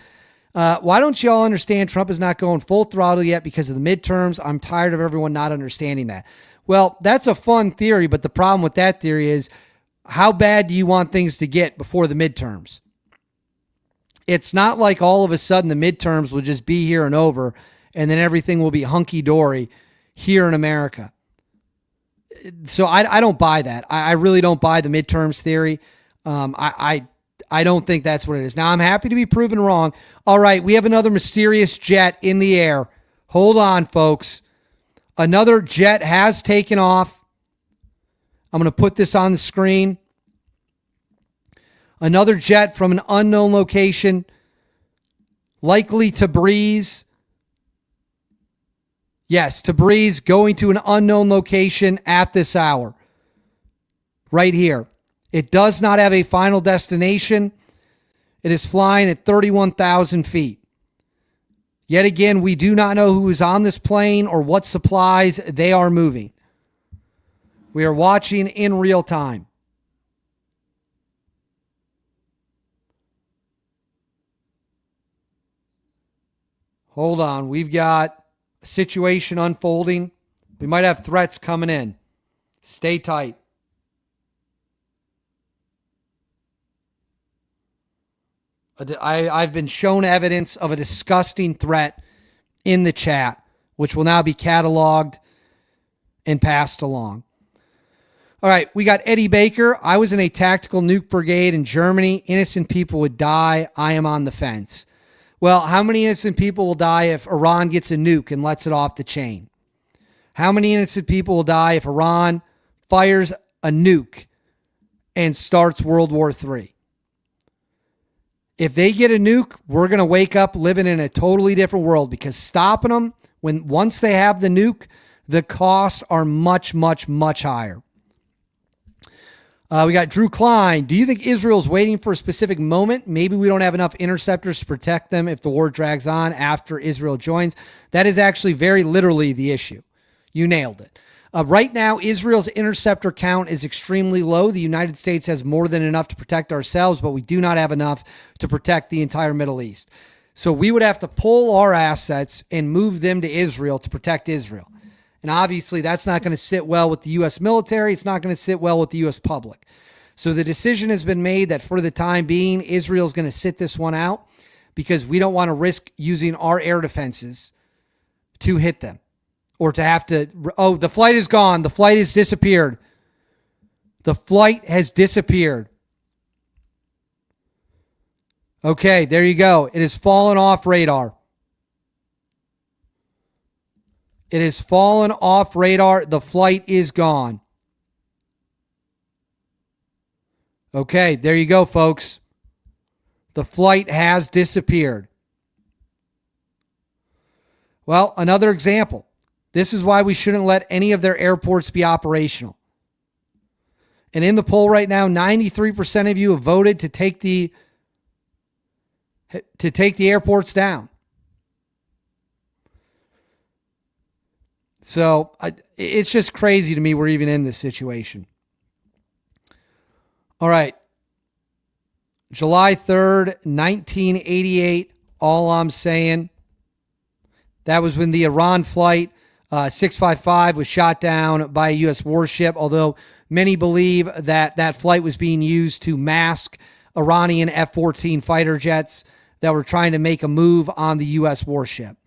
Why don't you all understand Trump is not going full throttle yet because of the midterms? I'm tired of everyone not understanding that. Well, that's a fun theory, but the problem with that theory is, how bad do you want things to get before the midterms? It's not like all of a sudden the midterms will just be here and over and then everything will be hunky-dory here in America. So I don't buy that. I really don't buy the midterms theory. I don't think that's what it is. Now, I'm happy to be proven wrong. All right, we have another mysterious jet in the air. Hold on, folks. Another jet has taken off. I'm going to put this on the screen. Another jet from an unknown location, likely to breeze. Yes, to breeze, going to an unknown location at this hour. Right here. It does not have a final destination. It is flying at 31,000 feet. Yet again, we do not know who is on this plane or what supplies they are moving. We are watching in real time. Hold on. We've got a situation unfolding. We might have threats coming in. Stay tight. I've been shown evidence of a disgusting threat in the chat, which will now be cataloged and passed along. All right, we got Eddie Baker. I was in a tactical nuke brigade in Germany. Innocent people would die. I am on the fence. Well, how many innocent people will die if Iran gets a nuke and lets it off the chain? How many innocent people will die if Iran fires a nuke and starts World War III? If they get a nuke, we're going to wake up living in a totally different world, because stopping them, once they have the nuke, the costs are much, much, much higher. We got Drew Klein. Do you think Israel's waiting for a specific moment? Maybe we don't have enough interceptors to protect them if the war drags on after Israel joins. That is actually very literally the issue. You nailed it. Right now, Israel's interceptor count is extremely low. The United States has more than enough to protect ourselves, but we do not have enough to protect the entire Middle East. So we would have to pull our assets and move them to Israel to protect Israel. And obviously, that's not going to sit well with the U.S. military. It's not going to sit well with the U.S. public. So the decision has been made that for the time being, Israel's going to sit this one out, because we don't want to risk using our air defenses to hit them. Or to have to, oh, the flight is gone. The flight has disappeared. The flight has disappeared. Okay, there you go. It has fallen off radar. It has fallen off radar. The flight is gone. Okay, there you go, folks. The flight has disappeared. Well, another example. This is why we shouldn't let any of their airports be operational. And in the poll right now, 93% of you have voted to take the airports down. So it's just crazy to me we're even in this situation. All right. July 3rd, 1988. All I'm saying, that was when the Iran flight 655 was shot down by a U.S. warship, although many believe that that flight was being used to mask Iranian F-14 fighter jets that were trying to make a move on the U.S. warship.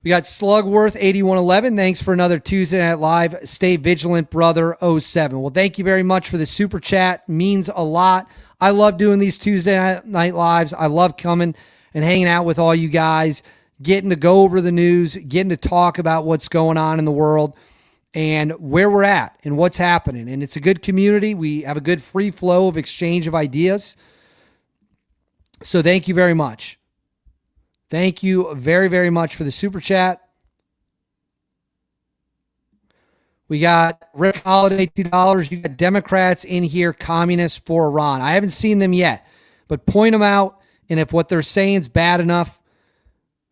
We got Slugworth 8111. Thanks for another Tuesday Night Live. Stay vigilant, brother 07. Well, thank you very much for the super chat. Means a lot. I love doing these Tuesday Night Lives. I love coming and hanging out with all you guys, getting to go over the news, getting to talk about what's going on in the world and where we're at and what's happening. And it's a good community. We have a good free flow of exchange of ideas. So thank you very much. Thank you very, very much for the super chat. We got Rick Holiday, $2. You got Democrats in here, communists for Iran. I haven't seen them yet, but point them out. And if what they're saying is bad enough,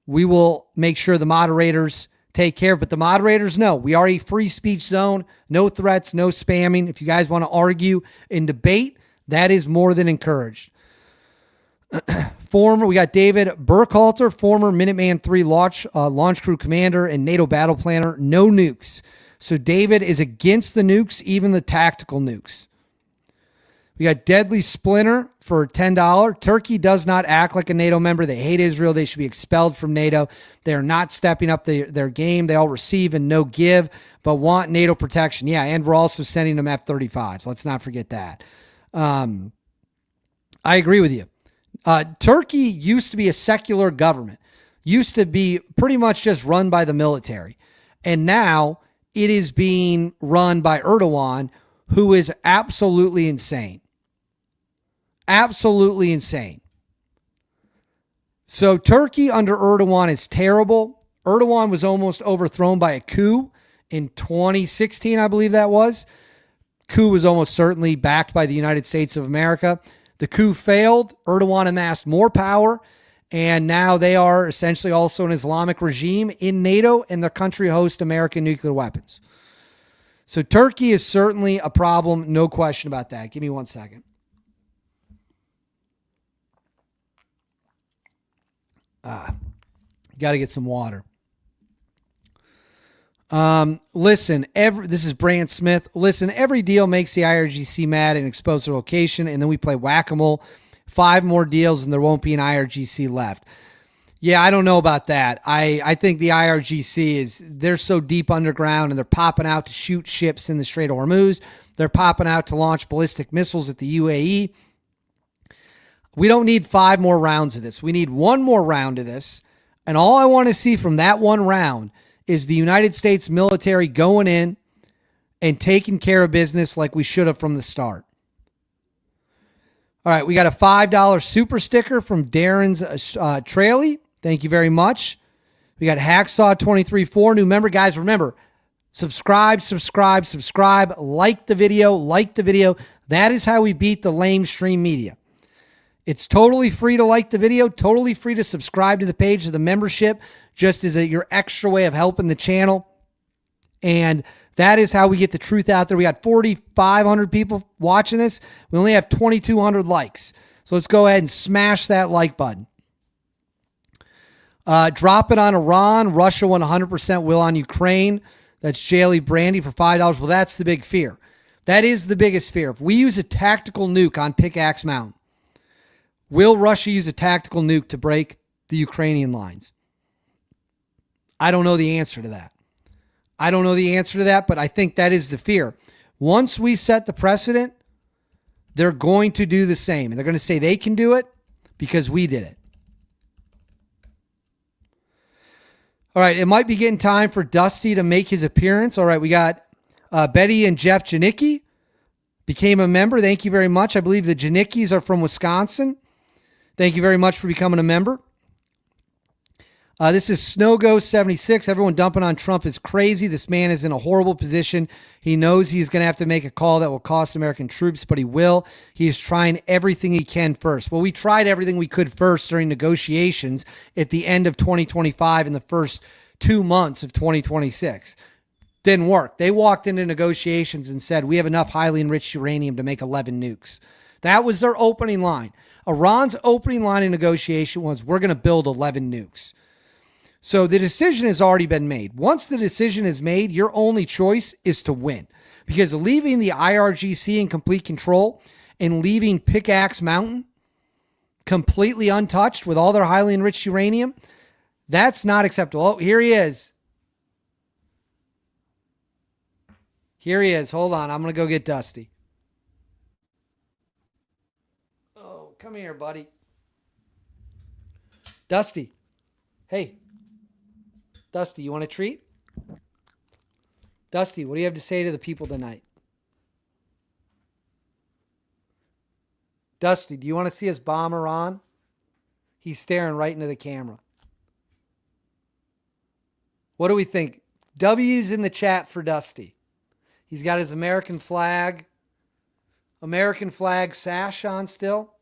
we will make sure the moderators take care. But the moderators know we are a free speech zone. No threats, no spamming. If you guys want to argue and debate, that is more than encouraged. We got David Burkhalter, former Minuteman III launch crew commander and NATO battle planner. No nukes. So David is against the nukes, even the tactical nukes. We We got Deadly Splinter for $10. Turkey does not act like a NATO member. They hate Israel. They should be expelled from NATO. They are not stepping up their game. They all receive and no give, but want NATO protection. Yeah, and we're also sending them F-35s. Let's not forget that. I agree with you. Turkey used to be a secular government, used to be pretty much just run by the military. And now it is being run by Erdogan, who is absolutely insane. Absolutely insane. So Turkey under Erdogan is terrible. Erdogan was almost overthrown by a coup in 2016, I believe that was. Coup was almost certainly backed by the United States of America. The coup failed. Erdogan amassed more power, and now they are essentially also an Islamic regime in NATO, and their country hosts American nuclear weapons. So Turkey is certainly a problem, no question about that. Give me 1 second. Got to get some water. Listen, this is Brand Smith. Listen, every deal makes the IRGC mad and expose their location, and then we play whack-a-mole. 5 more deals, and there won't be an IRGC left. Yeah, I don't know about that. I think the IRGC they're so deep underground, and they're popping out to shoot ships in the Strait of Hormuz. They're popping out to launch ballistic missiles at the UAE. We don't need 5 more rounds of this. We need 1 more round of this. And all I want to see from that 1 round is the United States military going in and taking care of business like we should have from the start. All right, we got a $5 super sticker from Darren's Trailey. Thank you very much. We got Hacksaw234, new member. Guys, remember, subscribe. Like the video. That is how we beat the lamestream media. It's totally free to like the video, totally free to subscribe to the page of the membership, just as your extra way of helping the channel. And that is how we get the truth out there. We got 4,500 people watching this. We only have 2,200 likes. So let's go ahead and smash that like button. Drop it on Iran. Russia 100% will on Ukraine. That's Jaylee Brandy for $5. Well, that's the big fear. That is the biggest fear. If we use a tactical nuke on Pickaxe Mountain, will Russia use a tactical nuke to break the Ukrainian lines? I don't know the answer to that. But I think that is the fear. Once we set the precedent, they're going to do the same. And they're going to say they can do it because we did it. All right, it might be getting time for Dusty to make his appearance. All right, we got Betty and Jeff Janicki became a member. Thank you very much. I believe the Janickis are from Wisconsin. Thank you very much for becoming a member. This is SnowGo76. Everyone dumping on Trump is crazy. This man is in a horrible position. He knows he's going to have to make a call that will cost American troops, but he will. He is trying everything he can first. Well, we tried everything we could first during negotiations at the end of 2025 and the first 2 months of 2026. Didn't work. They walked into negotiations and said, we have enough highly enriched uranium to make 11 nukes. That was their opening line. Iran's opening line in negotiation was, we're going to build 11 nukes. So the decision has already been made. Once the decision is made, your only choice is to win. Because leaving the IRGC in complete control and leaving Pickaxe Mountain completely untouched with all their highly enriched uranium, that's not acceptable. Oh, here he is. Hold on. I'm going to go get Dusty. Oh, come here, buddy. Dusty. Hey. Dusty, you want a treat? Dusty, what do you have to say to the people tonight? Dusty, do you want to see us bomb Iran? He's staring right into the camera. What do we think? W's in the chat for Dusty. He's got his American flag sash on still.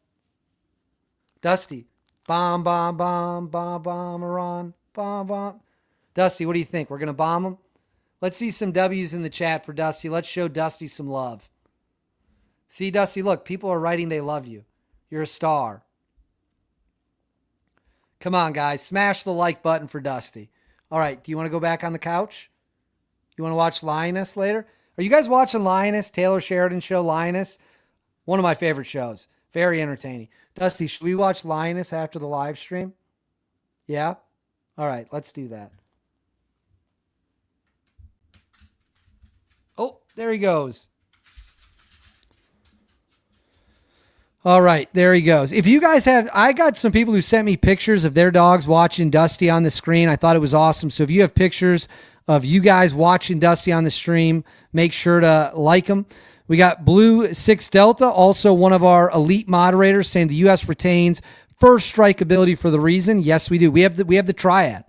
Dusty, bomb, bomb, bomb, bomb, bomb Iran, bomb, bomb. Dusty, what do you think? We're going to bomb them? Let's see some W's in the chat for Dusty. Let's show Dusty some love. See, Dusty, look, people are writing they love you. You're a star. Come on, guys. Smash the like button for Dusty. All right, do you want to go back on the couch? You want to watch Lioness later? Are you guys watching Lioness? Taylor Sheridan show Lioness? One of my favorite shows. Very entertaining. Dusty, should we watch Lioness after the live stream? Yeah? All right, let's do that. Oh, there he goes. All right, there he goes. If you guys have, I got some people who sent me pictures of their dogs watching Dusty on the screen. I thought it was awesome. So if you have pictures of you guys watching Dusty on the stream, make sure to like them. We got Blue 6 Delta, also one of our elite moderators, saying the U.S. retains first strike ability for the reason. Yes, we do. We have the triad.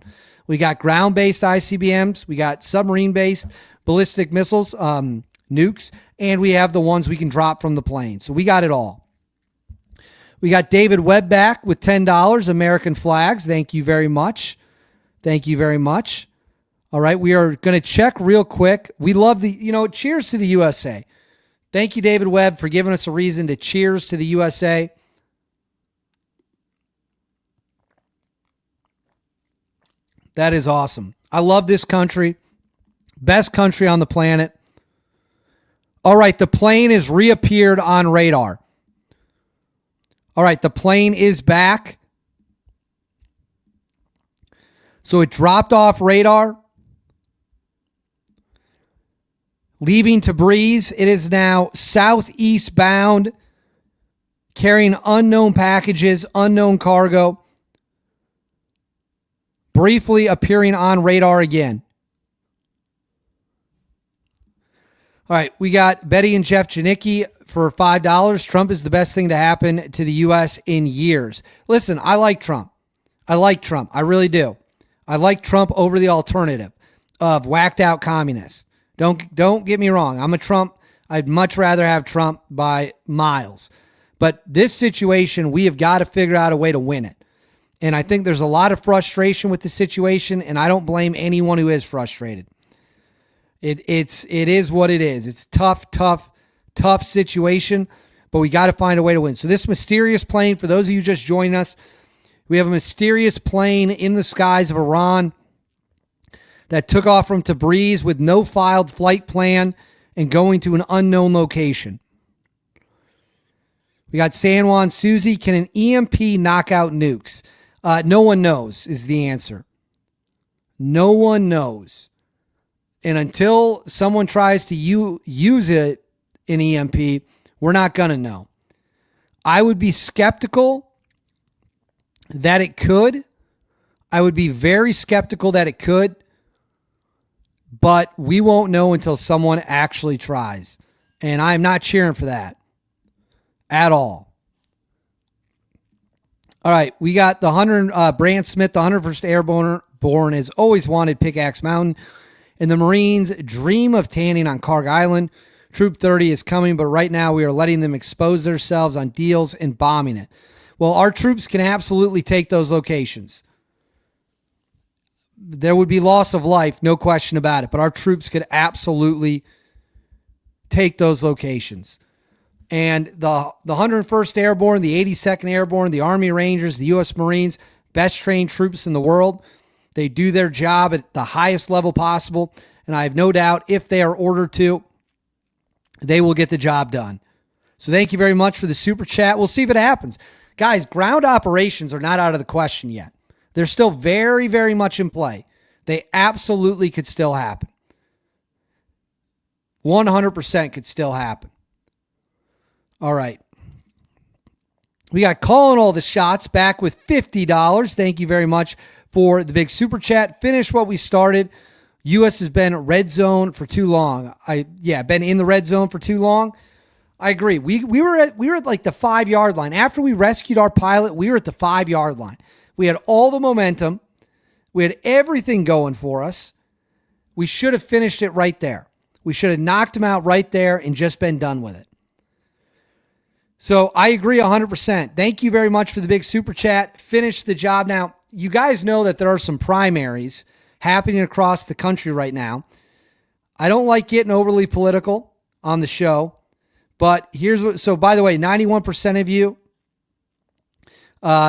We got ground-based ICBMs. We got submarine-based ballistic missiles, nukes, and we have the ones we can drop from the plane. So we got it all. We got David Webb back with $10, American flags. Thank you very much. Thank you very much. All right, we are going to check real quick. We love cheers to the USA. Thank you, David Webb, for giving us a reason to cheers to the USA. That is awesome. I love this country. Best country on the planet. All right, the plane has reappeared on radar. All right, the plane is back. So it dropped off radar. Leaving Tabriz, it is now southeast bound, carrying unknown packages, unknown cargo. Briefly appearing on radar again. All right, we got Betty and Jeff Janicki for $5. Trump is the best thing to happen to the U.S. in years. Listen, I like Trump. I really do. I like Trump over the alternative of whacked out communists. Don't get me wrong. I'm a Trump. I'd much rather have Trump by miles. But this situation, we have got to figure out a way to win it. And I think there's a lot of frustration with the situation, and I don't blame anyone who is frustrated. It is what it is. It's tough situation, but we got to find a way to win. So this mysterious plane, for those of you just joining us, we have a mysterious plane in the skies of Iran that took off from Tabriz with no filed flight plan and going to an unknown location. We got San Juan Susie. Can an EMP knock out nukes? No one knows is the answer. No one knows. And until someone tries to use it in EMP, we're not going to know. I would be skeptical that it could. I would be very skeptical that it could. But we won't know until someone actually tries. And I'm not cheering for that at all. All right, we got the Brand Smith, the 101st Airborne has always wanted Pickaxe Mountain. And the Marines dream of tanning on Carg Island. Troop 30 is coming, but right now we are letting them expose themselves on deals and bombing it. Well, our troops can absolutely take those locations. There would be loss of life, no question about it, but our troops could absolutely take those locations. And the 101st Airborne, the 82nd Airborne, the Army Rangers, the U.S. Marines, best trained troops in the world. They do their job at the highest level possible. And I have no doubt if they are ordered to, they will get the job done. So thank you very much for the super chat. We'll see if it happens. Guys, ground operations are not out of the question yet. They're still very, very much in play. They absolutely could still happen. 100% could still happen. All right. We got Calling All the Shots back with $50. Thank you very much for the big super chat. Finish what we started. U.S. has been red zone for too long. Been in the red zone for too long. I agree. We were at like the 5-yard line. After we rescued our pilot, we were at the 5-yard line. We had all the momentum. We had everything going for us. We should have finished it right there. We should have knocked him out right there and just been done with it. So I agree 100%. Thank you very much for the big super chat. Finish the job. Now, you guys know that there are some primaries happening across the country right now. I don't like getting overly political on the show, but here's what. So, by the way, 91% of you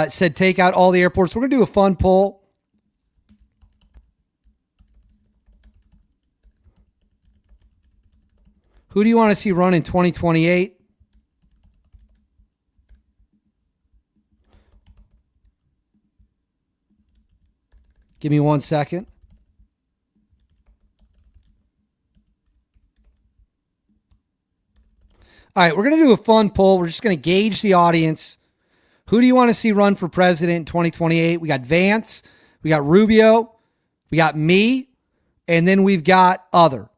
said take out all the airports. We're going to do a fun poll. Who do you want to see run in 2028? Give me 1 second. All right, we're going to do a fun poll. We're just going to gauge the audience. Who do you want to see run for president in 2028? We got Vance, we got Rubio, we got me, and then we've got other.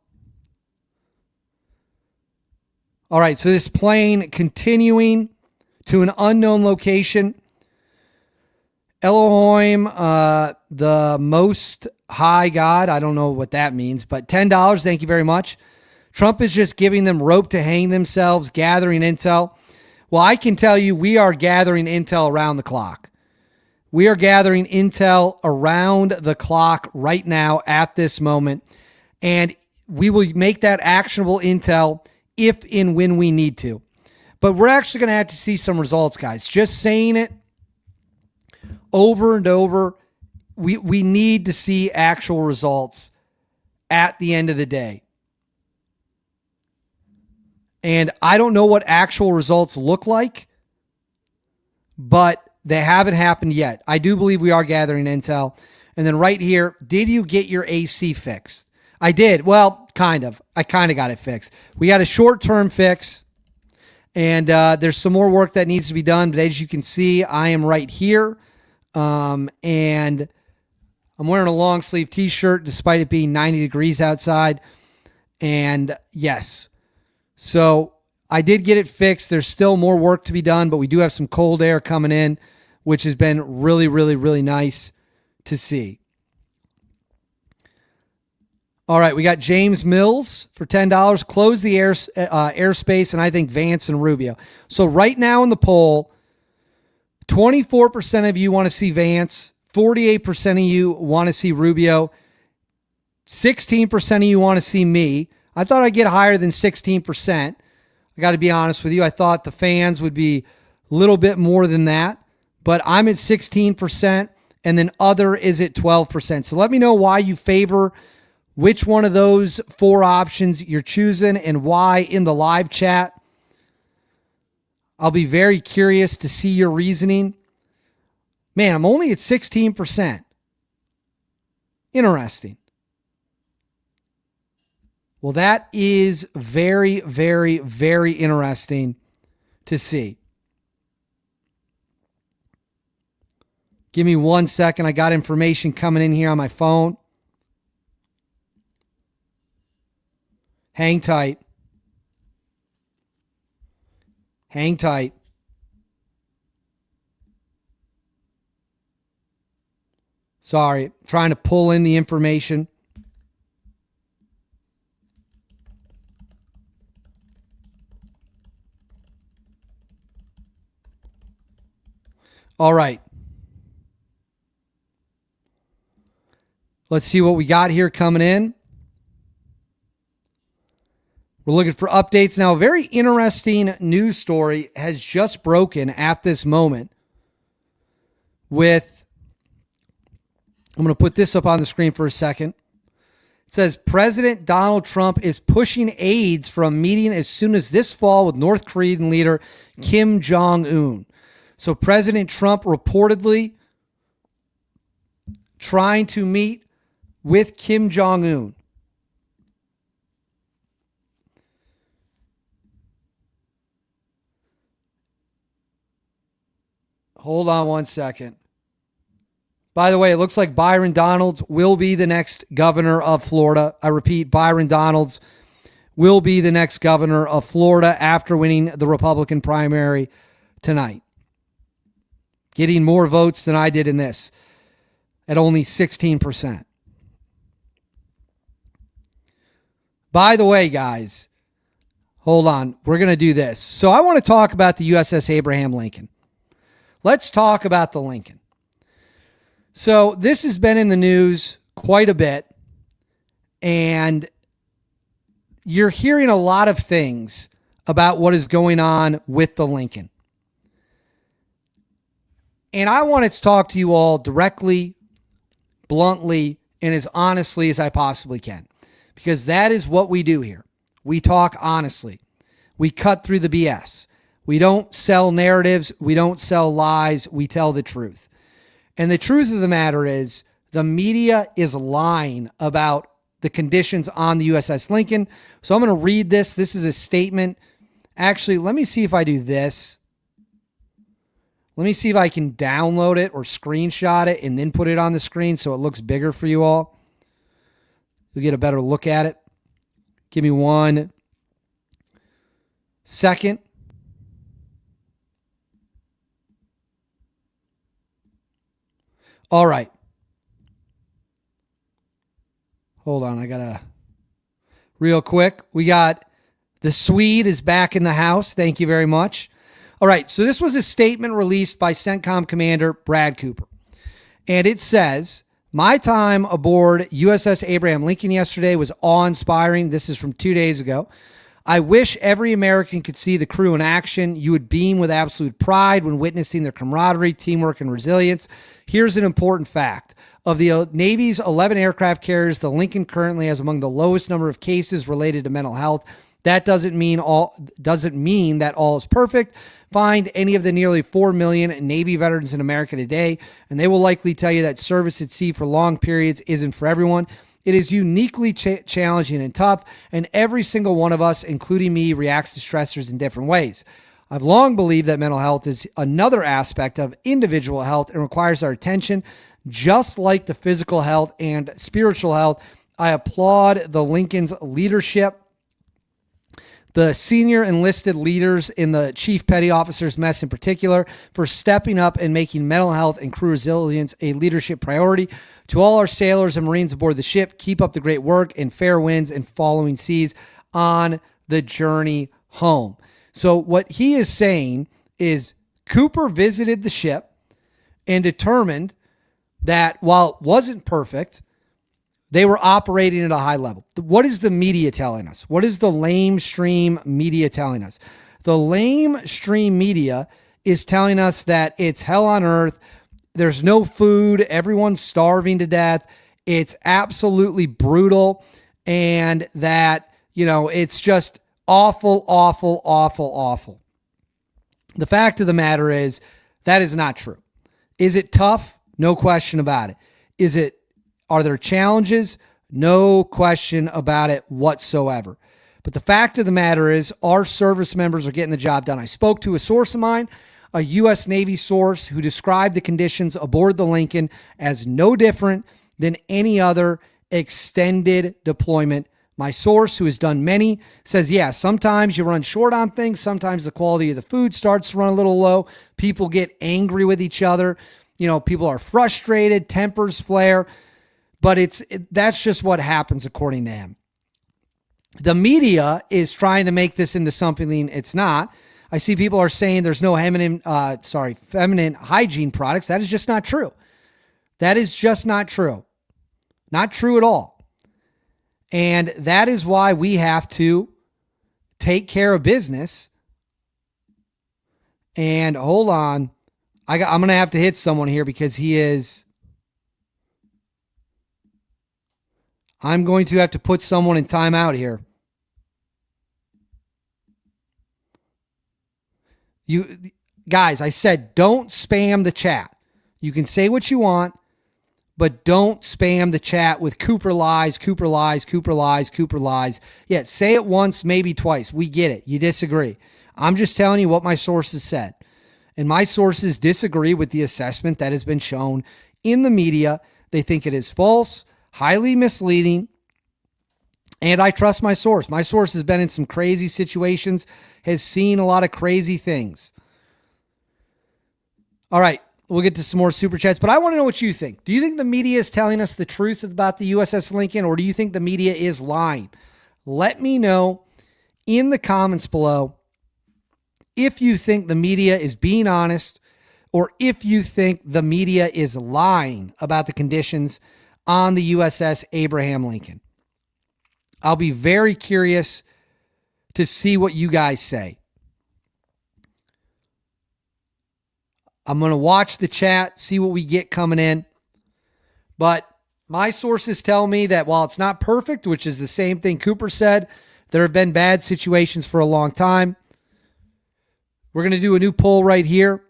All right, so this plane continuing to an unknown location. Elohim, the most high God. I don't know what that means, but $10. Thank you very much. Trump is just giving them rope to hang themselves, gathering intel. Well, I can tell you we are gathering intel around the clock. We are gathering intel around the clock right now at this moment, and we will make that actionable intel if and when we need to. But we're actually going to have to see some results, guys. Just saying it over and over, we need to see actual results at the end of the day. And I don't know what actual results look like, but they haven't happened yet. I do believe we are gathering intel. And then right here, did you get your AC fixed? I did. Well, kind of. I kind of got it fixed. We got a short-term fix, and there's some more work that needs to be done. But as you can see, I am right here, and I'm wearing a long-sleeve T-shirt despite it being 90 degrees outside. And yes, so I did get it fixed. There's still more work to be done, but we do have some cold air coming in, which has been really, really, really nice to see. All right, we got James Mills for $10. Close the airspace, and I think Vance and Rubio. So right now in the poll, 24% of you want to see Vance, 48% of you want to see Rubio, 16% of you want to see me. I thought I'd get higher than 16%. I got to be honest with you. I thought the fans would be a little bit more than that, but I'm at 16%, and then other is at 12%. So let me know why you favor which one of those four options you're choosing and why in the live chat. I'll be very curious to see your reasoning. Man, I'm only at 16%. Interesting. Well, that is very, very, very interesting to see. Give me 1 second. I got information coming in here on my phone. Hang tight. Hang tight. Sorry, trying to pull in the information. All right. Let's see what we got here coming in. We're looking for updates now. A very interesting news story has just broken at this moment with, I'm going to put this up on the screen for a second. It says President Donald Trump is pushing aides from meeting as soon as this fall with North Korean leader Kim Jong-un. So President Trump reportedly trying to meet with Kim Jong-un. Hold on 1 second. By the way, it looks like Byron Donalds will be the next governor of Florida. I repeat, Byron Donalds will be the next governor of Florida after winning the Republican primary tonight. Getting more votes than I did in this at only 16%. By the way, guys, hold on. We're going to do this. So I want to talk about the USS Abraham Lincoln. Let's talk about the Lincoln. So this has been in the news quite a bit, and you're hearing a lot of things about what is going on with the Lincoln. And I want to talk to you all directly, bluntly, and as honestly as I possibly can, because that is what we do here. We talk honestly. We cut through the BS. We don't sell narratives. We don't sell lies. We tell the truth. And the truth of the matter is The media is lying about the conditions on the USS Lincoln. So I'm going to read this. This is a statement. Actually, let me see if I do this. Let me see if I can download it or screenshot it and then put it on the screen so it looks bigger for you all. You'll get a better look at it. Give me 1 second. All right. Hold on. I got to real quick. We got the Swede is back in the house. Thank you very much. All right. So this was a statement released by CENTCOM Commander Brad Cooper. And it says, my time aboard USS Abraham Lincoln yesterday was awe-inspiring. This is from 2 days ago. I wish every American could see the crew in action. You would beam with absolute pride when witnessing their camaraderie, teamwork, and resilience. Here's an important fact. Of the Navy's 11 aircraft carriers, the Lincoln currently has among the lowest number of cases related to mental health. That doesn't mean that all is perfect. Find any of the nearly 4 million Navy veterans in America today, and they will likely tell you that service at sea for long periods isn't for everyone. It is uniquely challenging and tough, and every single one of us, including me, reacts to stressors in different ways. I've long believed that mental health is another aspect of individual health and requires our attention, just like the physical health and spiritual health. I applaud the Lincoln's leadership, the senior enlisted leaders in the Chief Petty Officers Mess in particular, for stepping up and making mental health and crew resilience a leadership priority. To all our sailors and Marines aboard the ship, keep up the great work and fair winds and following seas on the journey home. So what he is saying is Cooper visited the ship and determined that while it wasn't perfect, they were operating at a high level. What is the media telling us? What is the lamestream media telling us? The lamestream media is telling us that it's hell on earth. There's no food. Everyone's starving to death. It's absolutely brutal. And that, it's just awful, awful, awful, awful. The fact of the matter is that is not true. Is it tough? No question about it. Are there challenges? No question about it whatsoever. But the fact of the matter is our service members are getting the job done. I spoke to a source of mine, a U.S. Navy source, who described the conditions aboard the Lincoln as no different than any other extended deployment. My source, who has done many, says, yeah, sometimes you run short on things. Sometimes the quality of the food starts to run a little low. People get angry with each other. People are frustrated, tempers flare. But that's just what happens according to him. The media is trying to make this into something it's not. I see people are saying there's no feminine hygiene products. That is just not true. That is just not true. Not true at all. And that is why we have to take care of business. And hold on. I'm going to have to hit someone here because I'm going to have to put someone in timeout here. You guys, I said don't spam the chat. You can say what you want, but don't spam the chat with Cooper lies, Cooper lies, Cooper lies, Cooper lies. Yeah, say it once, maybe twice. We get it. You disagree. I'm just telling you what my sources said. And my sources disagree with the assessment that has been shown in the media. They think it is false, highly misleading, and I trust my source. My source has been in some crazy situations, has seen a lot of crazy things. All right, we'll get to some more super chats, but I want to know what you think. Do you think the media is telling us the truth about the USS Lincoln, or do you think the media is lying? Let me know in the comments below if you think the media is being honest, or if you think the media is lying about the conditions on the USS Abraham Lincoln. I'll be very curious to see what you guys say. I'm going to watch the chat, see what we get coming in. But my sources tell me that while it's not perfect, which is the same thing Cooper said, there have been bad situations for a long time. We're going to do a new poll right here.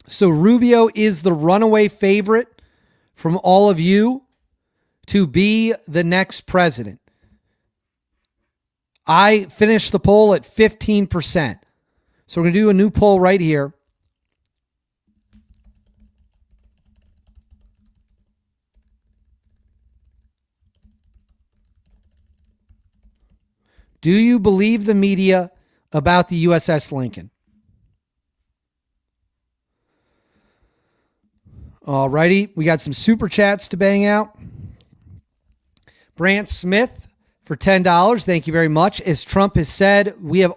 So Rubio is the runaway favorite from all of you to be the next president. I finished the poll at 15%. So we're going to do a new poll right here. Do you believe the media about the USS Lincoln? All righty. We got some super chats to bang out. Brant Smith for $10. Thank you very much. As Trump has said, we have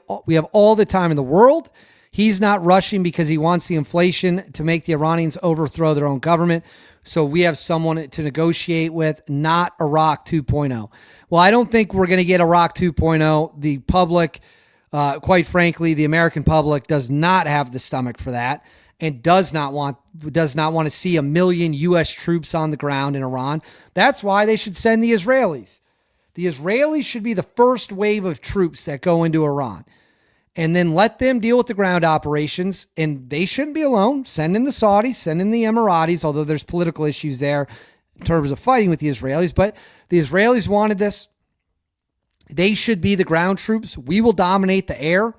all the time in the world. He's not rushing because he wants the inflation to make the Iranians overthrow their own government. So we have someone to negotiate with, not Iraq 2.0. Well, I don't think we're going to get Iraq 2.0. The public, quite frankly, the American public does not have the stomach for that and does not want to see 1 million U.S. troops on the ground in Iran. That's why they should send the Israelis. The Israelis should be the first wave of troops that go into Iran. And then let them deal with the ground operations. And they shouldn't be alone. Send in the Saudis, send in the Emiratis, although there's political issues there in terms of fighting with the Israelis. But the Israelis wanted this. They should be the ground troops. We will dominate the air.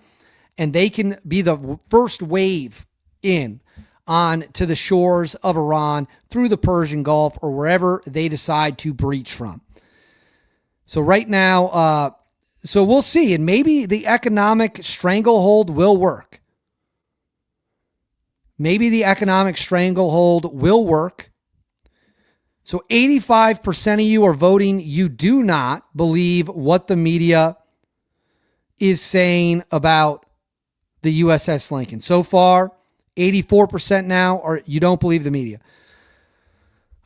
And they can be the first wave in on to the shores of Iran through the Persian Gulf or wherever they decide to breach from. So right now, so we'll see. And maybe the economic stranglehold will work. Maybe the economic stranglehold will work. So 85% of you are voting you do not believe what the media is saying about the USS Lincoln. So far, 84% now, or you don't believe the media.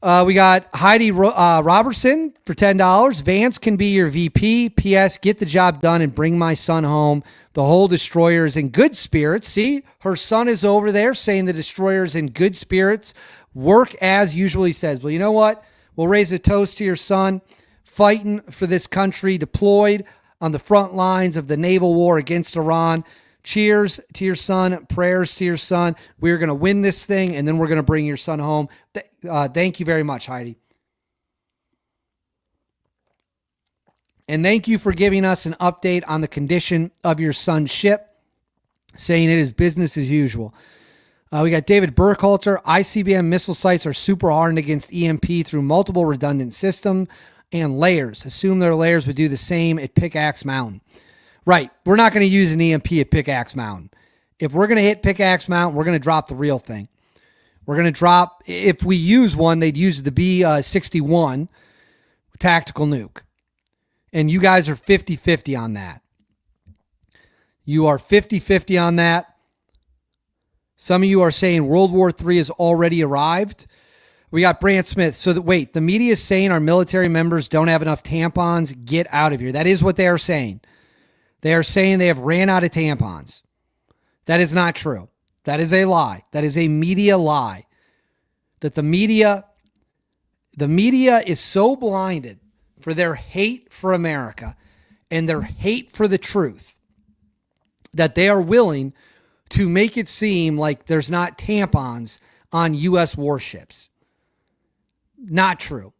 We got Heidi Robertson for $10. Vance can be your VP. P.S. Get the job done and bring my son home. The whole destroyer is in good spirits. See, her son is over there saying the destroyer is in good spirits. Work as usual, he says. Well, you know what? We'll raise a toast to your son fighting for this country, deployed on the front lines of the naval war against Iran. Cheers to your son. Prayers to your son. We're going to win this thing, and then we're going to bring your son home. Thank you very much, Heidi. And thank you for giving us an update on the condition of your son's ship, saying it is business as usual. We got David Burkhalter. ICBM missile sites are super hardened against EMP through multiple redundant system and layers. Assume their layers would do the same at Pickaxe Mountain. Right. We're not going to use an EMP at Pickaxe Mountain. If we're going to hit Pickaxe Mountain, we're going to drop the real thing. We're going to drop, if we use one, they'd use the B-61 tactical nuke. And you guys are 50-50 on that. You are 50-50 on that. Some of you are saying World War III has already arrived. We got Brant Smith. So wait, the media is saying our military members don't have enough tampons. Get out of here. That is what they are saying. They are saying they have ran out of tampons. That is not true. That is a lie. That is a media lie. That the media is so blinded for their hate for America and their hate for the truth that they are willing to make it seem like there's not tampons on U.S. warships. Not true.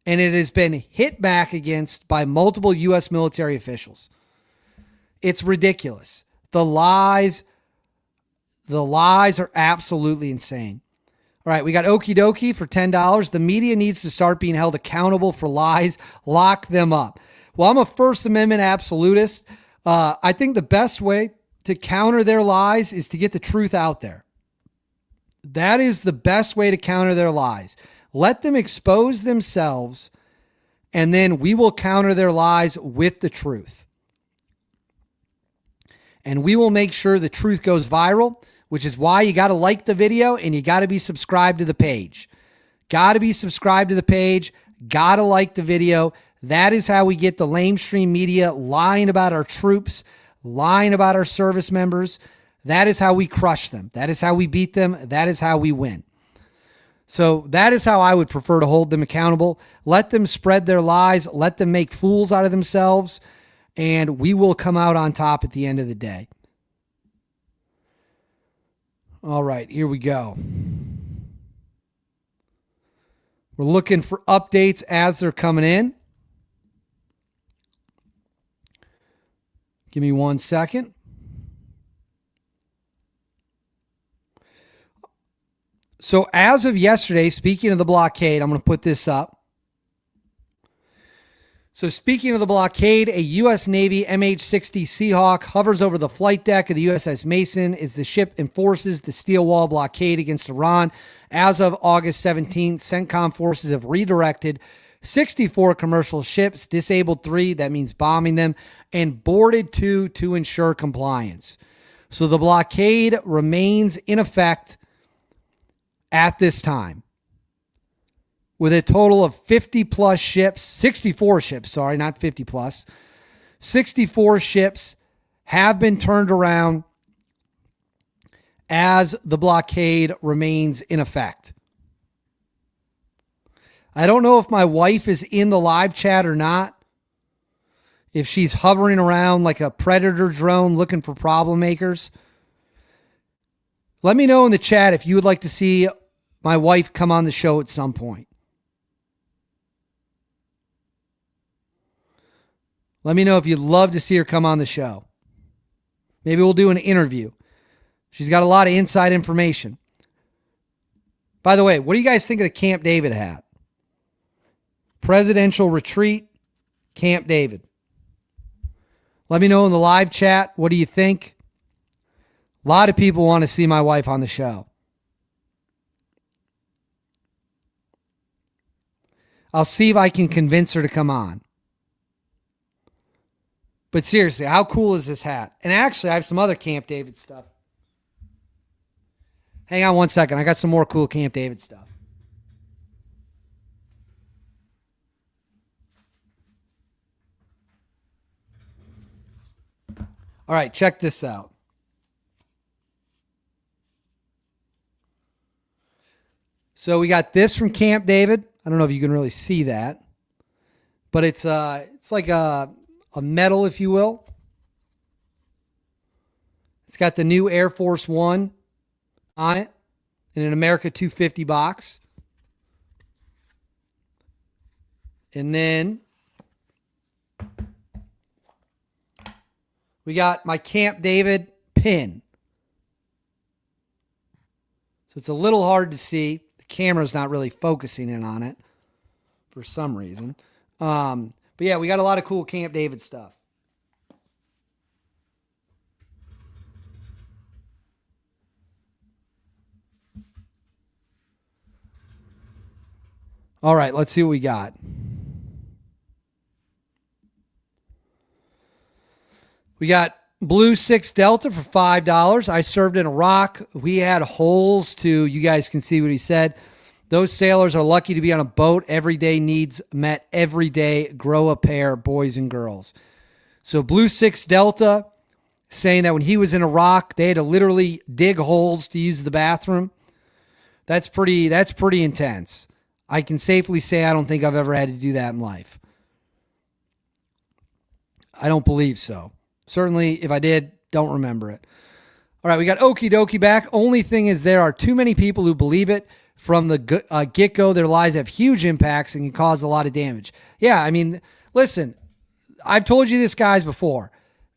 And it has been hit back against by multiple U.S. military officials. It's ridiculous. The lies are absolutely insane. All right, we got Okie Dokie for $10. The media needs to start being held accountable for lies. Lock them up. Well, I'm a First Amendment absolutist. I think the best way to counter their lies is to get the truth out there. That is the best way to counter their lies. Let them expose themselves, and then we will counter their lies with the truth. And we will make sure the truth goes viral, which is why you got to like the video and you got to be subscribed to the page. Got to be subscribed to the page. Got to like the video. That is how we get the lamestream media lying about our troops, lying about our service members. That is how we crush them. That is how we beat them. That is how we win. So that is how I would prefer to hold them accountable. Let them spread their lies. Let them make fools out of themselves. And we will come out on top at the end of the day. All right, here we go. We're looking for updates as they're coming in. Give me 1 second. So as of yesterday, speaking of the blockade, I'm going to put this up. So speaking of the blockade, a U.S. Navy MH-60 Seahawk hovers over the flight deck of the USS Mason as the ship enforces the steel wall blockade against Iran. As of August 17th, CENTCOM forces have redirected 64 commercial ships, disabled 3, that means bombing them, and boarded 2 to ensure compliance. So the blockade remains in effect at this time, with a total of 50 plus ships, 64 ships, sorry, not 50 plus. 64 ships have been turned around as the blockade remains in effect. I don't know if my wife is in the live chat or not, if she's hovering around like a predator drone looking for problem makers. Let me know in the chat if you would like to see my wife come on the show at some point. Let me know if you'd love to see her come on the show. Maybe we'll do an interview. She's got a lot of inside information. By the way, what do you guys think of the Camp David hat? Presidential retreat, Camp David. Let me know in the live chat. What do you think? A lot of people want to see my wife on the show. I'll see if I can convince her to come on. But seriously, how cool is this hat? And actually, I have some other Camp David stuff. Hang on 1 second. I got some more cool Camp David stuff. All right, check this out. So we got this from Camp David. I don't know if you can really see that, but it's like a medal, if you will. It's got the new Air Force One on it in an America 250 box. And then we got my Camp David pin. So it's a little hard to see. The camera's not really focusing in on it for some reason. But yeah, we got a lot of cool Camp David stuff. All right, let's see what we got. We got Blue 6 Delta for $5. I served in Iraq. We had holes to, you guys can see what he said. Those sailors are lucky to be on a boat. Everyday needs met every day. Grow a pair, boys and girls. So Blue 6 Delta saying that when he was in Iraq, they had to literally dig holes to use the bathroom. That's pretty intense. I can safely say I don't think I've ever had to do that in life. I don't believe so. Certainly, if I did, don't remember it. All right, we got Okie Dokie back. Only thing is there are too many people who believe it. From the get-go, their lies have huge impacts and can cause a lot of damage. Yeah, I mean, listen, I've told you this, guys, before.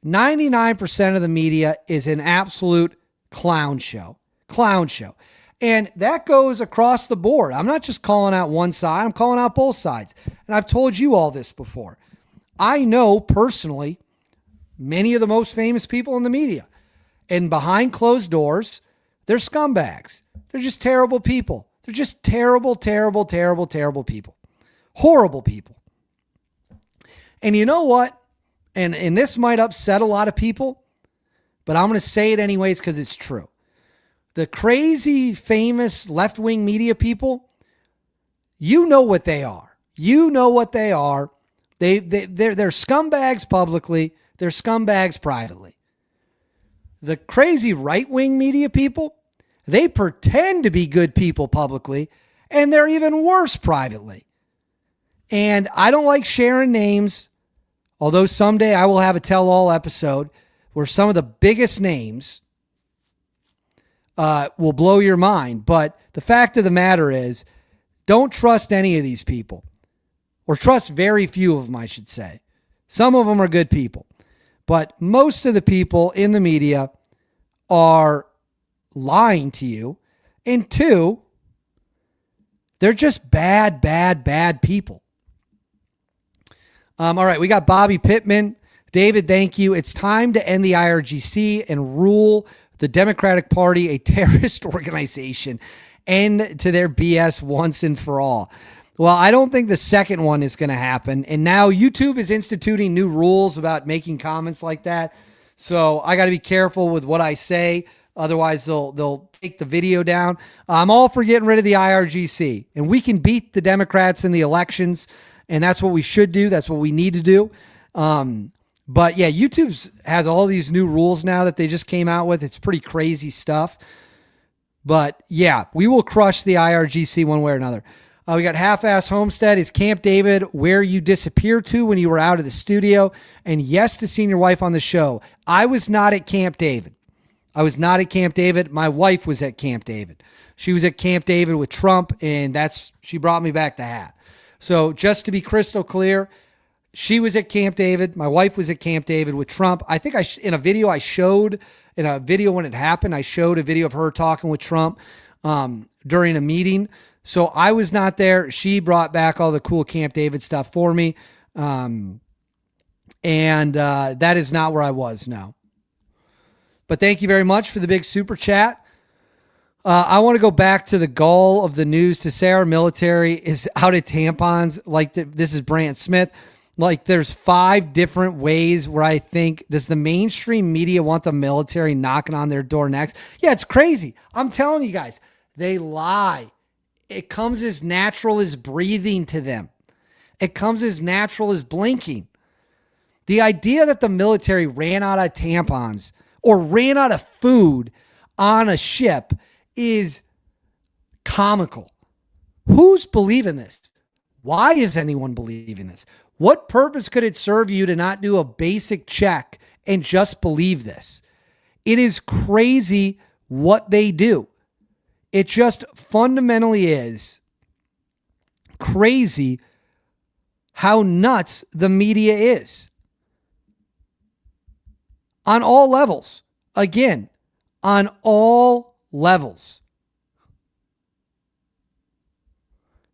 99% of the media is an absolute clown show. Clown show. And that goes across the board. I'm not just calling out one side. I'm calling out both sides. And I've told you all this before. I know personally many of the most famous people in the media. And behind closed doors, they're scumbags. They're just terrible people. They're just terrible, terrible, terrible, terrible people. Horrible people. And you know what? And this might upset a lot of people, but I'm going to say it anyways because it's true. The crazy, famous left-wing media people, you know what they are. You know what they are. They're scumbags publicly. They're scumbags privately. The crazy right-wing media people, they pretend to be good people publicly, and they're even worse privately. And I don't like sharing names, although someday I will have a tell-all episode where some of the biggest names will blow your mind. But the fact of the matter is, don't trust any of these people, or trust very few of them, I should say. Some of them are good people, but most of the people in the media are lying to you. And two, they're just bad people. All right, we got Bobby Pittman. David, thank you. It's time to end the IRGC and rule the Democratic Party a terrorist organization. End to their BS once and for all. Well, I don't think the second one is going to happen. And now YouTube is instituting new rules about making comments like that. So I got to be careful with what I say. Otherwise, they'll take the video down. I'm all for getting rid of the IRGC. And we can beat the Democrats in the elections. And that's what we should do. That's what we need to do. But yeah, YouTube has all these new rules now that they just came out with. It's pretty crazy stuff. But yeah, we will crush the IRGC one way or another. We got Half-Ass Homestead. Is Camp David where you disappeared to when you were out of the studio? And yes to seeing your wife on the show. I was not at Camp David. My wife was at Camp David. She was at Camp David with Trump, and she brought me back the hat. So just to be crystal clear, she was at Camp David. My wife was at Camp David with Trump. I think in a video when it happened, I showed a video of her talking with Trump during a meeting. So I was not there. She brought back all the cool Camp David stuff for me. And that is not where I was, no. But thank you very much for the big super chat. I want to go back to the gall of the news to say our military is out of tampons. This is Brant Smith. Like, there's 5 different ways where I think, does the mainstream media want the military knocking on their door next? Yeah, it's crazy. I'm telling you guys, they lie. It comes as natural as breathing to them. It comes as natural as blinking. The idea that the military ran out of tampons or ran out of food on a ship is comical. Who's believing this? Why is anyone believing this? What purpose could it serve you to not do a basic check and just believe this? It is crazy what they do. It just fundamentally is crazy how nuts the media is. On all levels. Again, on all levels.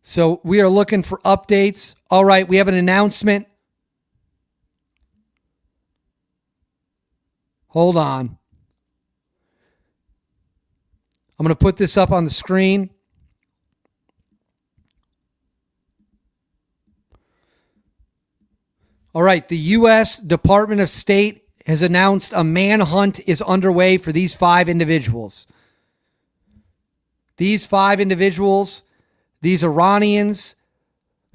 So we are looking for updates. All right, we have an announcement. Hold on. I'm going to put this up on the screen. All right, the U.S. Department of State has announced a manhunt is underway for these 5 individuals. These 5 individuals, these Iranians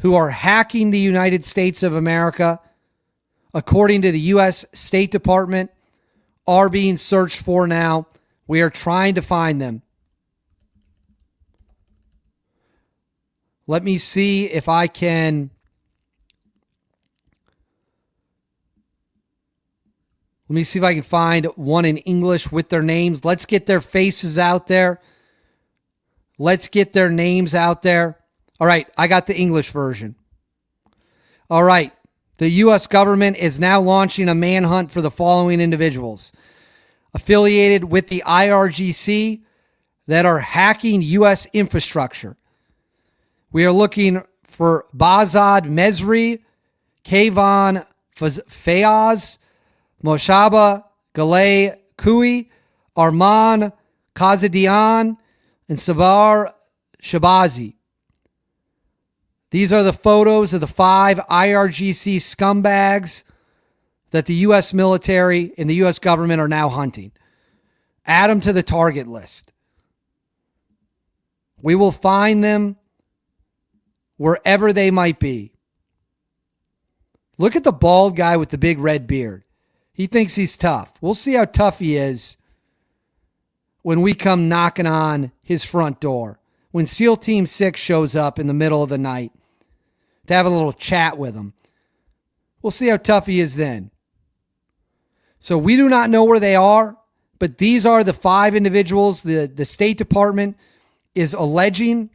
who are hacking the United States of America, according to the U.S. State Department, are being searched for now. We are trying to find them. Let me see if I can... Let me see if I can find one in English with their names. Let's get their faces out there. Let's get their names out there. All right, I got the English version. All right, the U.S. government is now launching a manhunt for the following individuals affiliated with the IRGC that are hacking U.S. infrastructure. We are looking for Bazad Mesri, Kayvan Fayaz, Moshaba Galay Kui, Arman Kazadian, and Sabar Shabazi. These are the photos of the 5 IRGC scumbags that the U.S. military and the U.S. government are now hunting. Add them to the target list. We will find them wherever they might be. Look at the bald guy with the big red beard. He thinks he's tough. We'll see how tough he is when we come knocking on his front door. When SEAL Team 6 shows up in the middle of the night to have a little chat with him. We'll see how tough he is then. So we do not know where they are, but these are the 5 individuals the State Department is alleging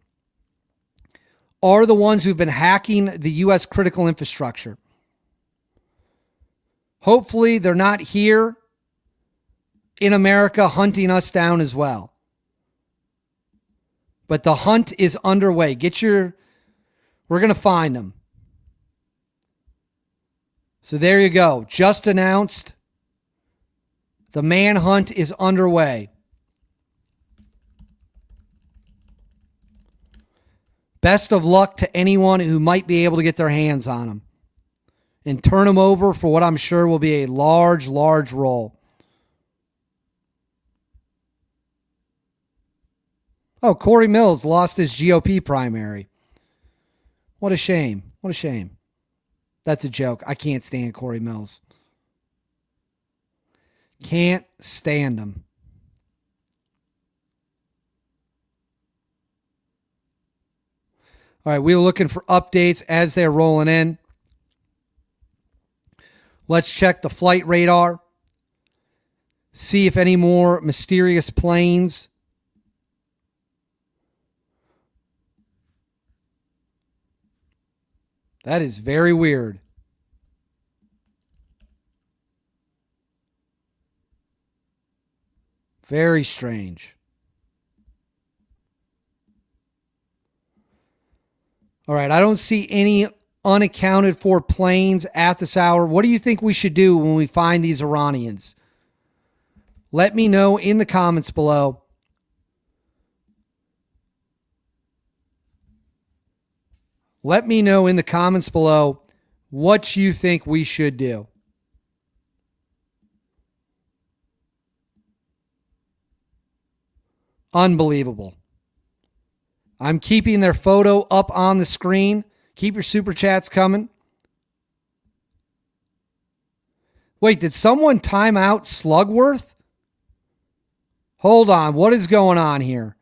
are the ones who've been hacking the U.S. critical infrastructure. Hopefully they're not here in America hunting us down as well. But the hunt is underway. We're going to find them. So there you go. Just announced. The manhunt is underway. Best of luck to anyone who might be able to get their hands on them and turn them over for what I'm sure will be a large, large role. Oh, Corey Mills lost his GOP primary. What a shame. What a shame. That's a joke. I can't stand Corey Mills. Can't stand him. All right, we were looking for updates as they're rolling in. Let's check the flight radar. See if any more mysterious planes. That is very weird. Very strange. All right, I don't see any unaccounted for planes at this hour. What do you think we should do when we find these Iranians? Let me know in the comments below. Let me know in the comments below what you think we should do. Unbelievable. I'm keeping their photo up on the screen. Keep your super chats coming. Wait, did someone time out Slugworth? Hold on. What is going on here?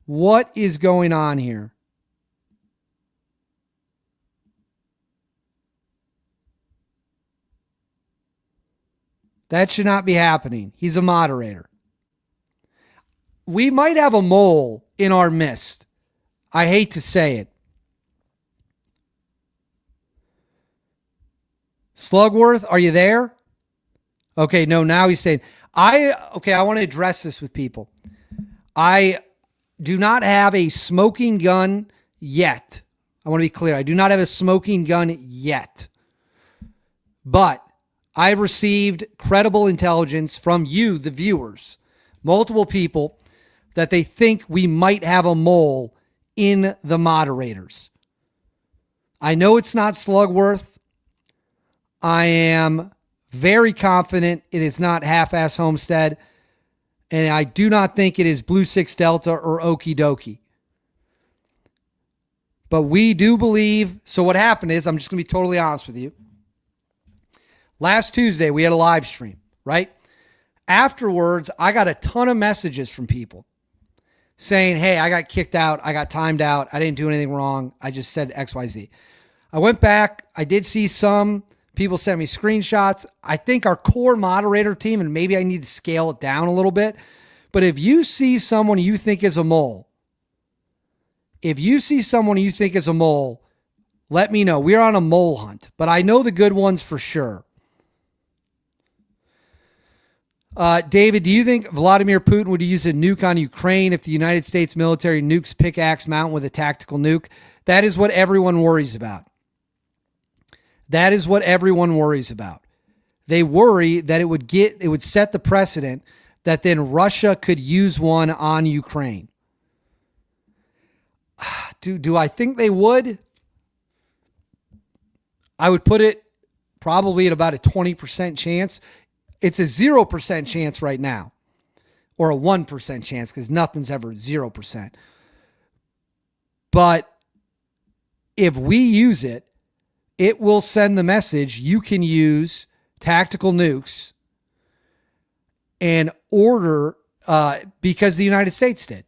What is going on here? That should not be happening. He's a moderator. We might have a mole in our midst. I hate to say it. Slugworth, are you there? Okay, no, now he's saying, I want to address this with people. I do not have a smoking gun yet. I want to be clear. I do not have a smoking gun yet. But I've received credible intelligence from you, the viewers, multiple people, that they think we might have a mole in the moderators. I know it's not Slugworth. I am very confident it is not Half-Ass Homestead. And I do not think it is Blue 6 Delta or Okie Dokie. But we do believe, so what happened is, I'm just going to be totally honest with you. Last Tuesday, we had a live stream, right? Afterwards, I got a ton of messages from people saying, hey, I got kicked out. I got timed out. I didn't do anything wrong. I just said XYZ. I went back. I did see some people sent me screenshots. I think our core moderator team, and maybe I need to scale it down a little bit, but if you see someone you think is a mole, let me know. We're on a mole hunt, but I know the good ones for sure. David, do you think Vladimir Putin would use a nuke on Ukraine if the United States military nukes Pickaxe Mountain with a tactical nuke? That is what everyone worries about. That is what everyone worries about. They worry that it would set the precedent that then Russia could use one on Ukraine. Do I think they would? I would put it probably at about a 20% chance. It's a 0% chance right now, or a 1% chance, because nothing's ever 0%. But if we use it, it will send the message you can use tactical nukes and order because the United States did.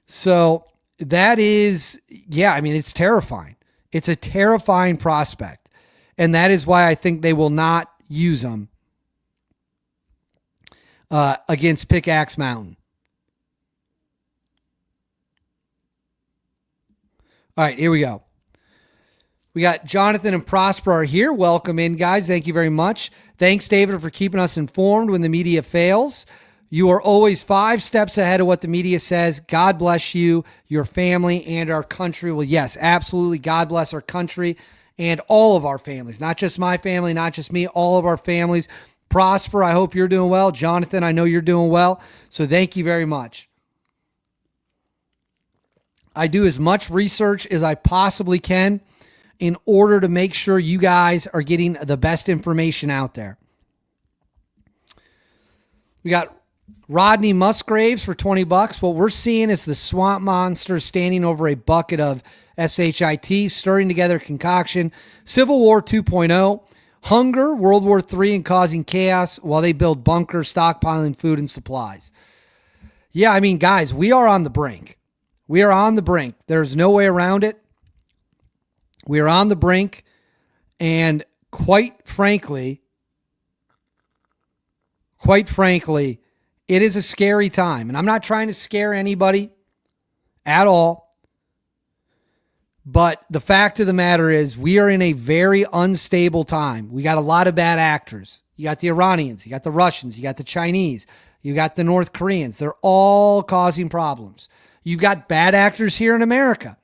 So that is, yeah, I mean, it's terrifying. It's a terrifying prospect. And that is why I think they will not use him against Pickaxe Mountain. All right, here we go. We got Jonathan and Prosper are here. Welcome in, guys. Thank you very much. Thanks, David, for keeping us informed when the media fails. You are always 5 steps ahead of what the media says. God bless you, your family, and our country. Well, yes, absolutely. God bless our country and all of our families. Not just my family, not just me, all of our families. Prosper, I hope you're doing well. Jonathan, I know you're doing well. So thank you very much. I do as much research as I possibly can in order to make sure you guys are getting the best information out there. We got Rodney Musgraves for $20. What we're seeing is the swamp monster standing over a bucket of SHIT, stirring together concoction, Civil War 2.0, hunger, World War III, and causing chaos while they build bunkers, stockpiling food and supplies. Yeah, I mean, guys, we are on the brink. We are on the brink. There's no way around it. We are on the brink, and quite frankly, it is a scary time. And I'm not trying to scare anybody at all. But the fact of the matter is we are in a very unstable time. We got a lot of bad actors. You got the Iranians, you got the Russians, you got the Chinese, you got the North Koreans. They're all causing problems. You've got bad actors here in America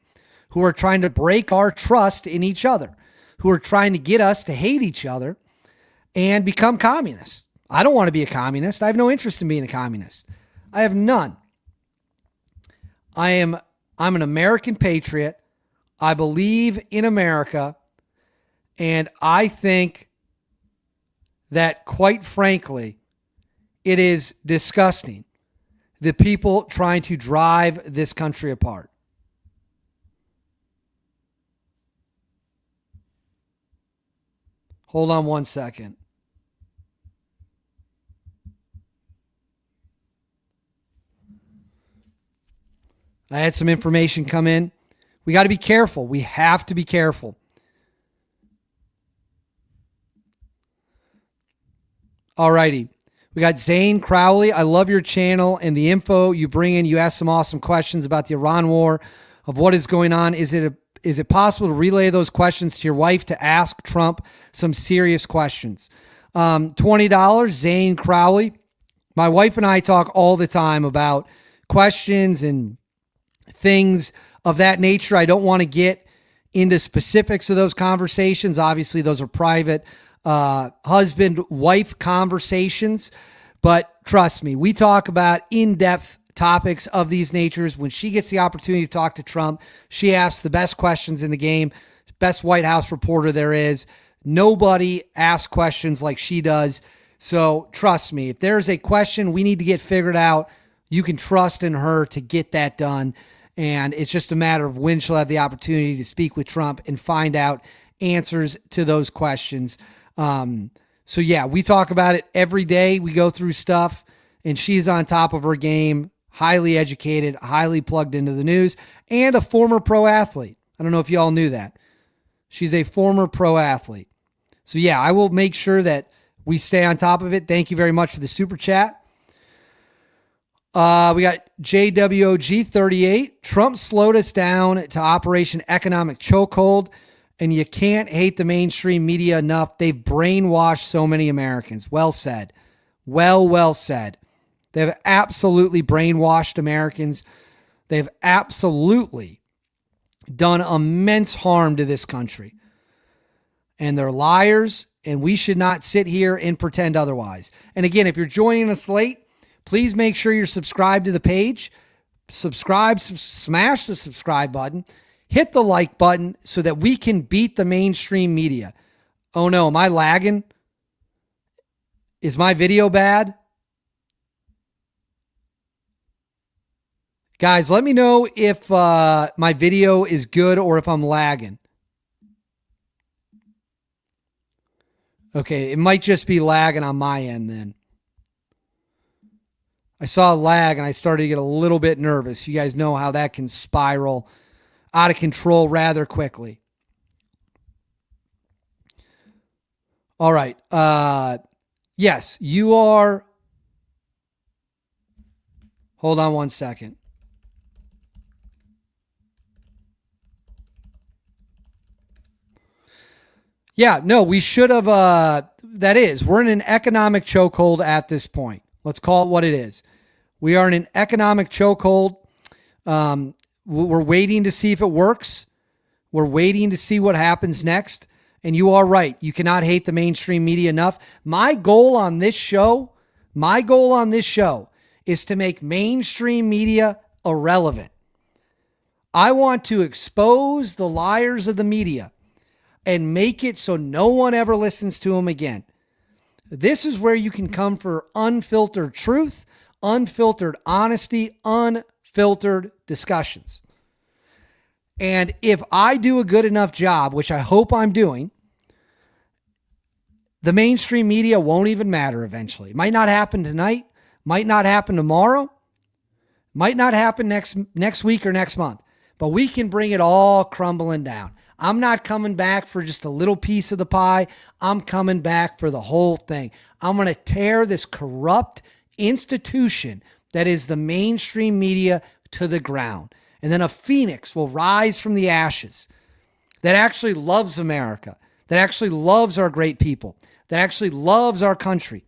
who are trying to break our trust in each other, who are trying to get us to hate each other and become communists. I don't want to be a communist. I have no interest in being a communist. I have none. I'm an American patriot. I believe in America. And I think that, quite frankly, it is disgusting, the people trying to drive this country apart. Hold on one second. I had some information come in. We got to be careful. We have to be careful. All righty. We got Zane Crowley. I love your channel and the info you bring in. You ask some awesome questions about the Iran war, of what is going on. Is it possible to relay those questions to your wife to ask Trump some serious questions? $20, Zane Crowley. My wife and I talk all the time about questions and things of that nature. I don't want to get into specifics of those conversations. Obviously, those are private husband-wife conversations. But trust me, we talk about in-depth topics of these natures. When she gets the opportunity to talk to Trump, she asks the best questions in the game, best White House reporter there is. Nobody asks questions like she does. So trust me, if there's a question we need to get figured out, you can trust in her to get that done. And it's just a matter of when she'll have the opportunity to speak with Trump and find out answers to those questions. So yeah, we talk about it every day. We go through stuff, and she's on top of her game, highly educated, highly plugged into the news, and a former pro athlete. I don't know if y'all knew that. She's a former pro athlete. So yeah, I will make sure that we stay on top of it. Thank you very much for the super chat. We got JWOG38. Trump slowed us down to Operation Economic Chokehold, and you can't hate the mainstream media enough. They've brainwashed so many Americans. Well said. Well said. They've absolutely brainwashed Americans. They've absolutely done immense harm to this country. And they're liars, and we should not sit here and pretend otherwise. And again, if you're joining us late, please make sure you're subscribed to the page. Subscribe, smash the subscribe button. Hit the like button so that we can beat the mainstream media. Oh no, am I lagging? Is my video bad? Guys, let me know if my video is good or if I'm lagging. Okay, it might just be lagging on my end then. I saw a lag and I started to get a little bit nervous. You guys know how that can spiral out of control rather quickly. All right. Yes, you are. Hold on one second. Yeah, no, we should have. That is, we're in an economic chokehold at this point. Let's call it what it is. We are in an economic chokehold. We're waiting to see if it works. We're waiting to see what happens next. And you are right. You cannot hate the mainstream media enough. My goal on this show is to make mainstream media irrelevant. I want to expose the liars of the media and make it so no one ever listens to them again. This is where you can come for unfiltered truth, unfiltered honesty, unfiltered discussions. And if I do a good enough job, which I hope I'm doing, the mainstream media won't even matter eventually. It might not happen tonight, might not happen tomorrow, might not happen next week or next month, but we can bring it all crumbling down. I'm not coming back for just a little piece of the pie. I'm coming back for the whole thing. I'm going to tear this corrupt institution that is the mainstream media to the ground. And then a phoenix will rise from the ashes that actually loves America, that actually loves our great people, that actually loves our country.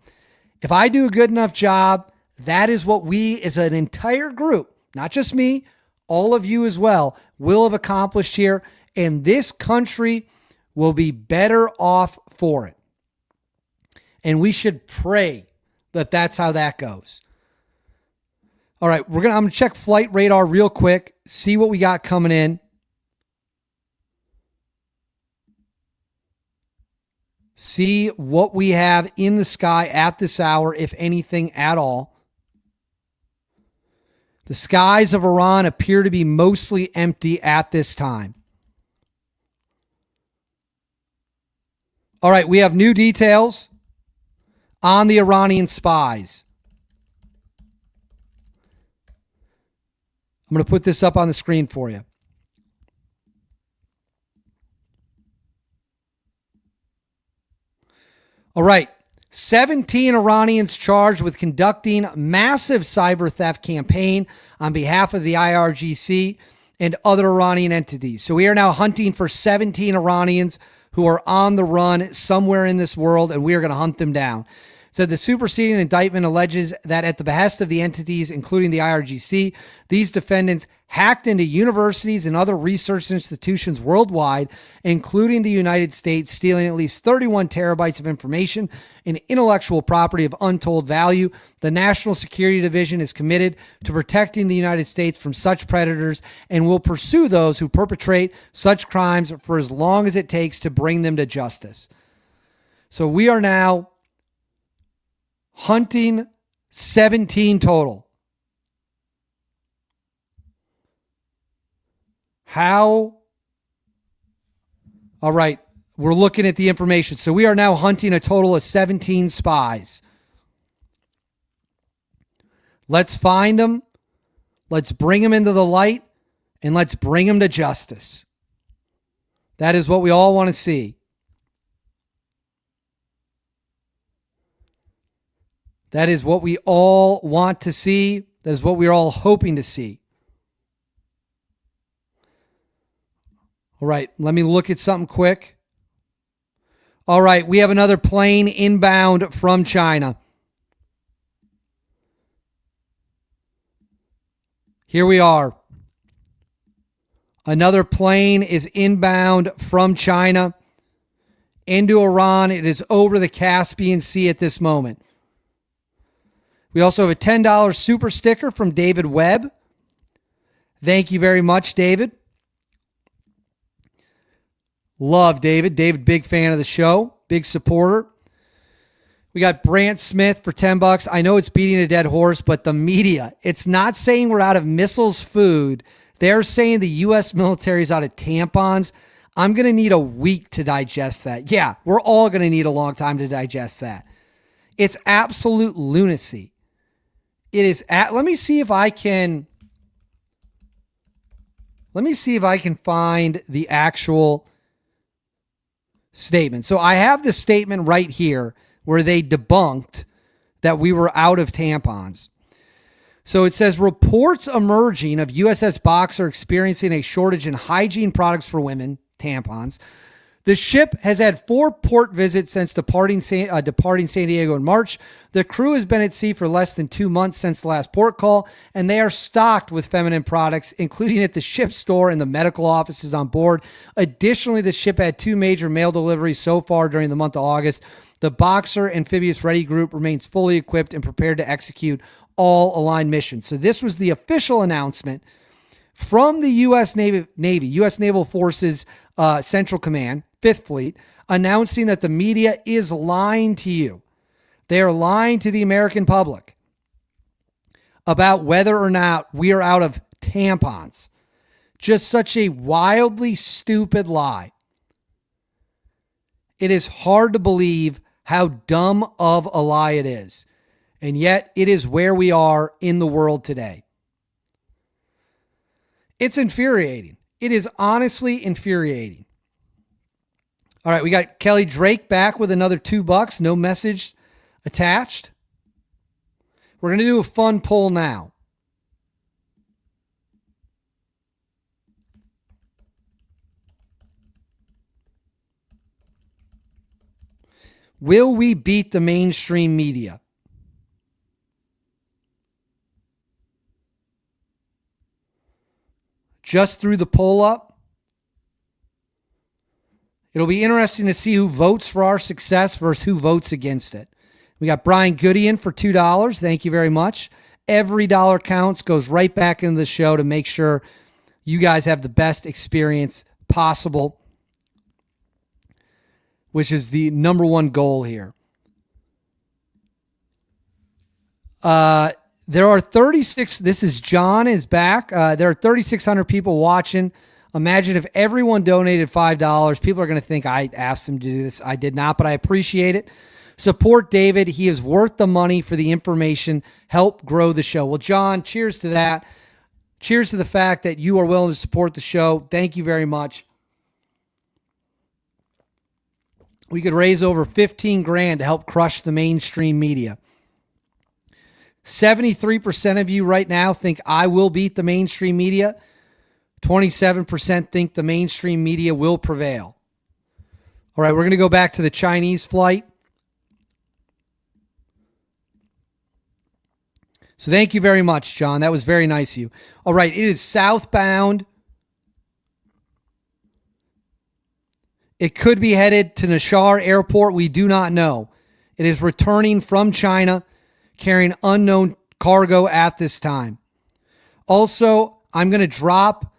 If I do a good enough job, that is what we as an entire group, not just me, all of you as well, will have accomplished here. And this country will be better off for it. And we should pray that that's how that goes. All right, I'm going to check flight radar real quick, see what we got coming in. See what we have in the sky at this hour, if anything at all. The skies of Iran appear to be mostly empty at this time. All right, we have new details on the Iranian spies. I'm going to put this up on the screen for you. All right, 17 Iranians charged with conducting massive cyber theft campaign on behalf of the IRGC and other Iranian entities. So we are now hunting for 17 Iranians who are on the run somewhere in this world, and we are going to hunt them down. So the superseding indictment alleges that at the behest of the entities, including the IRGC, these defendants hacked into universities and other research institutions worldwide, including the United States, stealing at least 31 terabytes of information and intellectual property of untold value. The National Security Division is committed to protecting the United States from such predators and will pursue those who perpetrate such crimes for as long as it takes to bring them to justice. So we are now hunting 17 total. How? All right, we're looking at the information. So we are now hunting a total of 17 spies. Let's find them. Let's bring them into the light, and let's bring them to justice. That is what we all want to see. That is what we all want to see. That is what we're all hoping to see. All right, let me look at something quick. All right, we have another plane inbound from China. Here we are. Another plane is inbound from China into Iran. It is over the Caspian Sea at this moment. We also have a $10 super sticker from David Webb. Thank you very much, David. Love David. David, big fan of the show, big supporter. We got Brant Smith for $10. I know it's beating a dead horse, but the media, it's not saying we're out of missiles, food. They're saying the U.S. military is out of tampons. I'm going to need a week to digest that. Yeah, we're all going to need a long time to digest that. It's absolute lunacy. It is let me see if I can find the actual statement. So I have the statement right here where they debunked that we were out of tampons. So it says reports emerging of USS Boxer experiencing a shortage in hygiene products for women, tampons. The ship has had 4 port visits since departing San Diego in March. The crew has been at sea for less than 2 months since the last port call, and they are stocked with feminine products, including at the ship store and the medical offices on board. Additionally, the ship had 2 major mail deliveries so far during the month of August. The Boxer Amphibious Ready Group remains fully equipped and prepared to execute all aligned missions. So this was the official announcement from the U.S. Navy, U.S. Naval Forces Central Command, 5th Fleet, announcing that the media is lying to you. They are lying to the American public about whether or not we are out of tampons. Just such a wildly stupid lie. It is hard to believe how dumb of a lie it is. And yet it is where we are in the world today. It's infuriating. It is honestly infuriating. All right, we got Kelly Drake back with another $2. No message attached. We're going to do a fun poll now. Will we beat the mainstream media? Just threw the poll up. It'll be interesting to see who votes for our success versus who votes against it. We got Brian Goodien for $2. Thank you very much. Every dollar counts, goes right back into the show to make sure you guys have the best experience possible, which is the number one goal here. There are 36, this is John is back. There are 3,600 people watching. Imagine if everyone donated $5. People are going to think I asked them to do this. I did not, but I appreciate it. Support David. He is worth the money for the information. Help grow the show. Well, John, cheers to that. Cheers to the fact that you are willing to support the show. Thank you very much. We could raise over 15 grand to help crush the mainstream media. 73% of you right now think I will beat the mainstream media. 27% think the mainstream media will prevail. All right, we're going to go back to the Chinese flight. So thank you very much, John. That was very nice of you. All right, it is southbound. It could be headed to Nashar Airport. We do not know. It is returning from China, carrying unknown cargo at this time. Also, I'm going to drop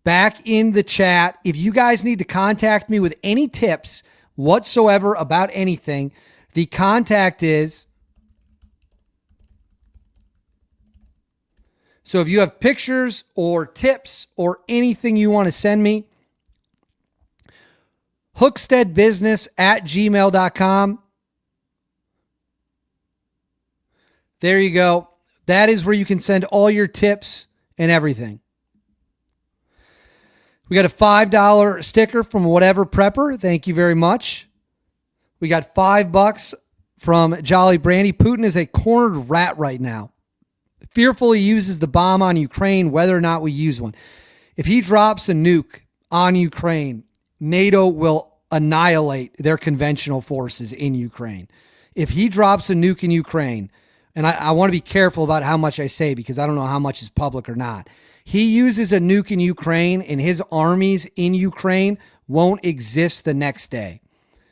back in the chat. If you guys need to contact me with any tips whatsoever about anything, the contact is... So if you have pictures or tips or anything you want to send me, hooksteadbusiness@gmail.com. There you go. That is where you can send all your tips and everything. We got a $5 sticker from Whatever Prepper. Thank you very much. We got $5 from Jolly Brandy. Putin is a cornered rat right now. Fearfully uses the bomb on Ukraine, whether or not we use one. If he drops a nuke on Ukraine, NATO will annihilate their conventional forces in Ukraine. If he drops a nuke in Ukraine, and I want to be careful about how much I say because I don't know how much is public or not. He uses a nuke in Ukraine and his armies in Ukraine won't exist the next day.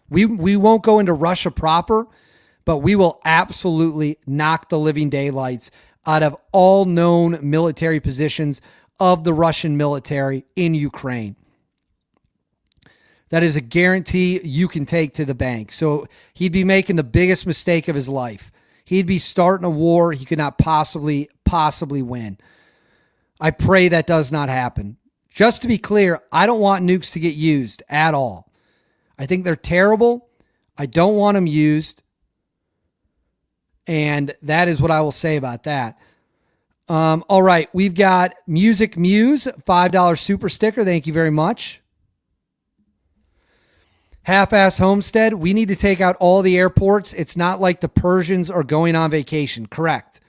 We won't go into Russia proper, but we will absolutely knock the living daylights out of all known military positions of the Russian military in Ukraine. That is a guarantee you can take to the bank. So he'd be making the biggest mistake of his life. He'd be starting a war he could not possibly win. I pray that does not happen. Just to be clear, I don't want nukes to get used at all. I think they're terrible. I don't want them used. And that is what I will say about that. All right, we've got Music Muse, $5 super sticker. Thank you very much. Half-ass Homestead, we need to take out all the airports. It's not like the Persians are going on vacation. Correct.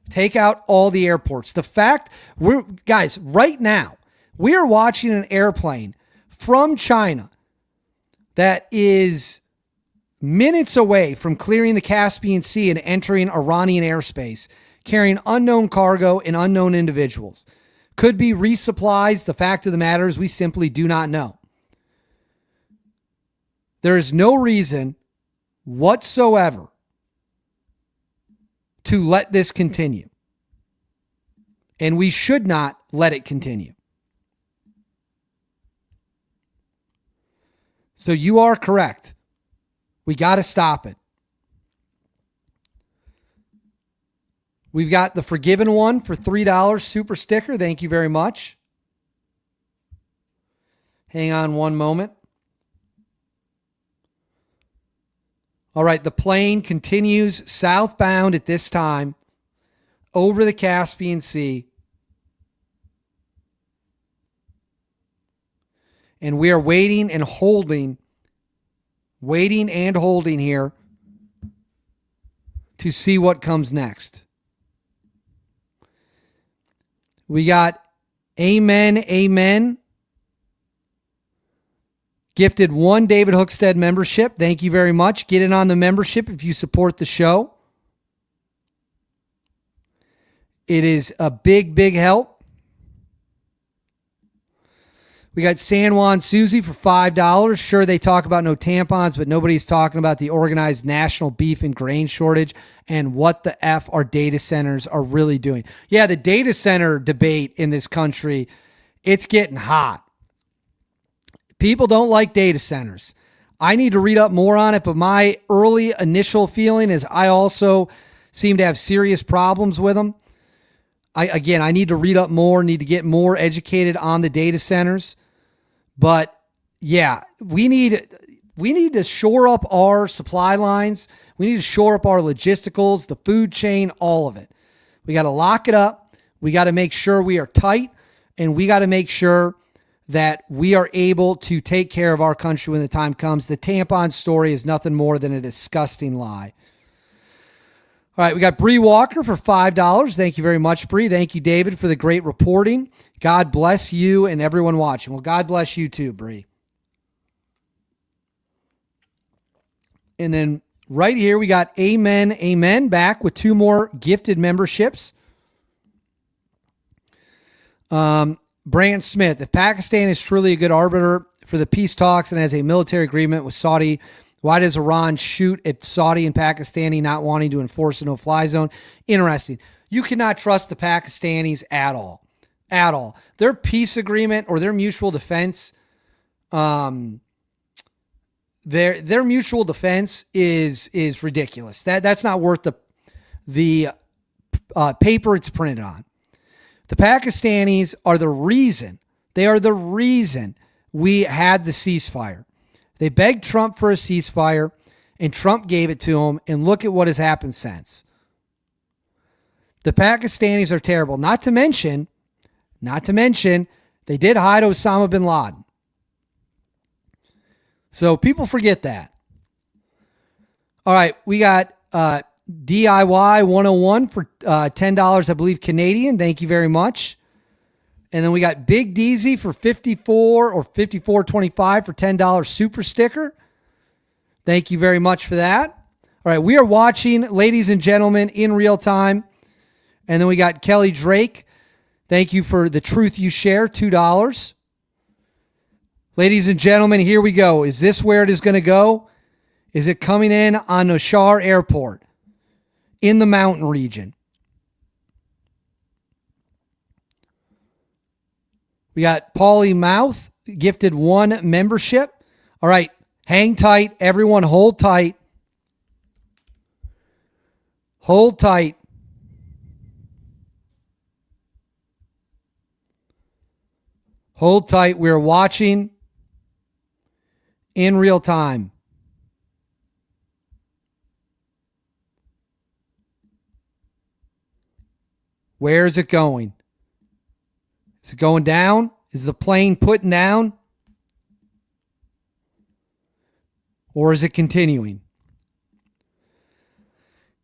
Take out all the airports. The fact, guys, right now, we are watching an airplane from China that is minutes away from clearing the Caspian Sea and entering Iranian airspace, carrying unknown cargo and unknown individuals. Could be resupplies. The fact of the matter is we simply do not know. There is no reason whatsoever to let this continue. And we should not let it continue. So you are correct. We got to stop it. We've got the Forgiven One for $3 super sticker. Thank you very much. Hang on one moment. All right, the plane continues southbound at this time over the Caspian Sea. And we are waiting and holding here to see what comes next. We got Amen. Gifted 1 David Hookstead membership. Thank you very much. Get in on the membership if you support the show. It is a big help. We got San Juan Susie for $5. Sure, they talk about no tampons, but nobody's talking about the organized national beef and grain shortage and what the F our data centers are really doing. Yeah, the data center debate in this country, it's getting hot. People don't like data centers. I need to read up more on it, but my early initial feeling is I also seem to have serious problems with them. I need to read up more, need to get more educated on the data centers. But yeah, we need to shore up our supply lines. We need to shore up our logisticals, the food chain, all of it. We got to lock it up. We got to make sure we are tight, and we got to make sure that we are able to take care of our country when the time comes. The tampon story is nothing more than a disgusting lie. All right, we got Bree Walker for $5. Thank you very much, Bree. Thank you, David, for the great reporting. God bless you and everyone watching. Well, God bless you too, Bree. And then right here, we got Amen back with 2 more gifted memberships. Brant Smith, if Pakistan is truly a good arbiter for the peace talks and has a military agreement with Saudi, why does Iran shoot at Saudi and Pakistani not wanting to enforce a no-fly zone? Interesting. You cannot trust the Pakistanis at all. At all. Their peace agreement or their mutual defense, their mutual defense is ridiculous. That's not worth the paper it's printed on. The Pakistanis are the reason. They are the reason we had the ceasefire. They begged Trump for a ceasefire, and Trump gave it to them, and look at what has happened since. The Pakistanis are terrible. Not to mention, they did hide Osama bin Laden. So people forget that. All right, we got DIY 101 for $10, I believe, Canadian. Thank you very much. And then we got Big Deezy for $54 or $54.25 for $10 super sticker. Thank you very much for that. All right, we are watching, ladies and gentlemen, in real time. And then we got Kelly Drake. Thank you for the truth you share, $2. Ladies and gentlemen, here we go. Is this where it is going to go? Is it coming in on Noshar Airport in the mountain region? We got Paulie Mouth, gifted 1 membership. All right, hang tight. Everyone hold tight. Hold tight. Hold tight. We're watching in real time. Where is it going? Is it going down? Is the plane putting down? Or is it continuing?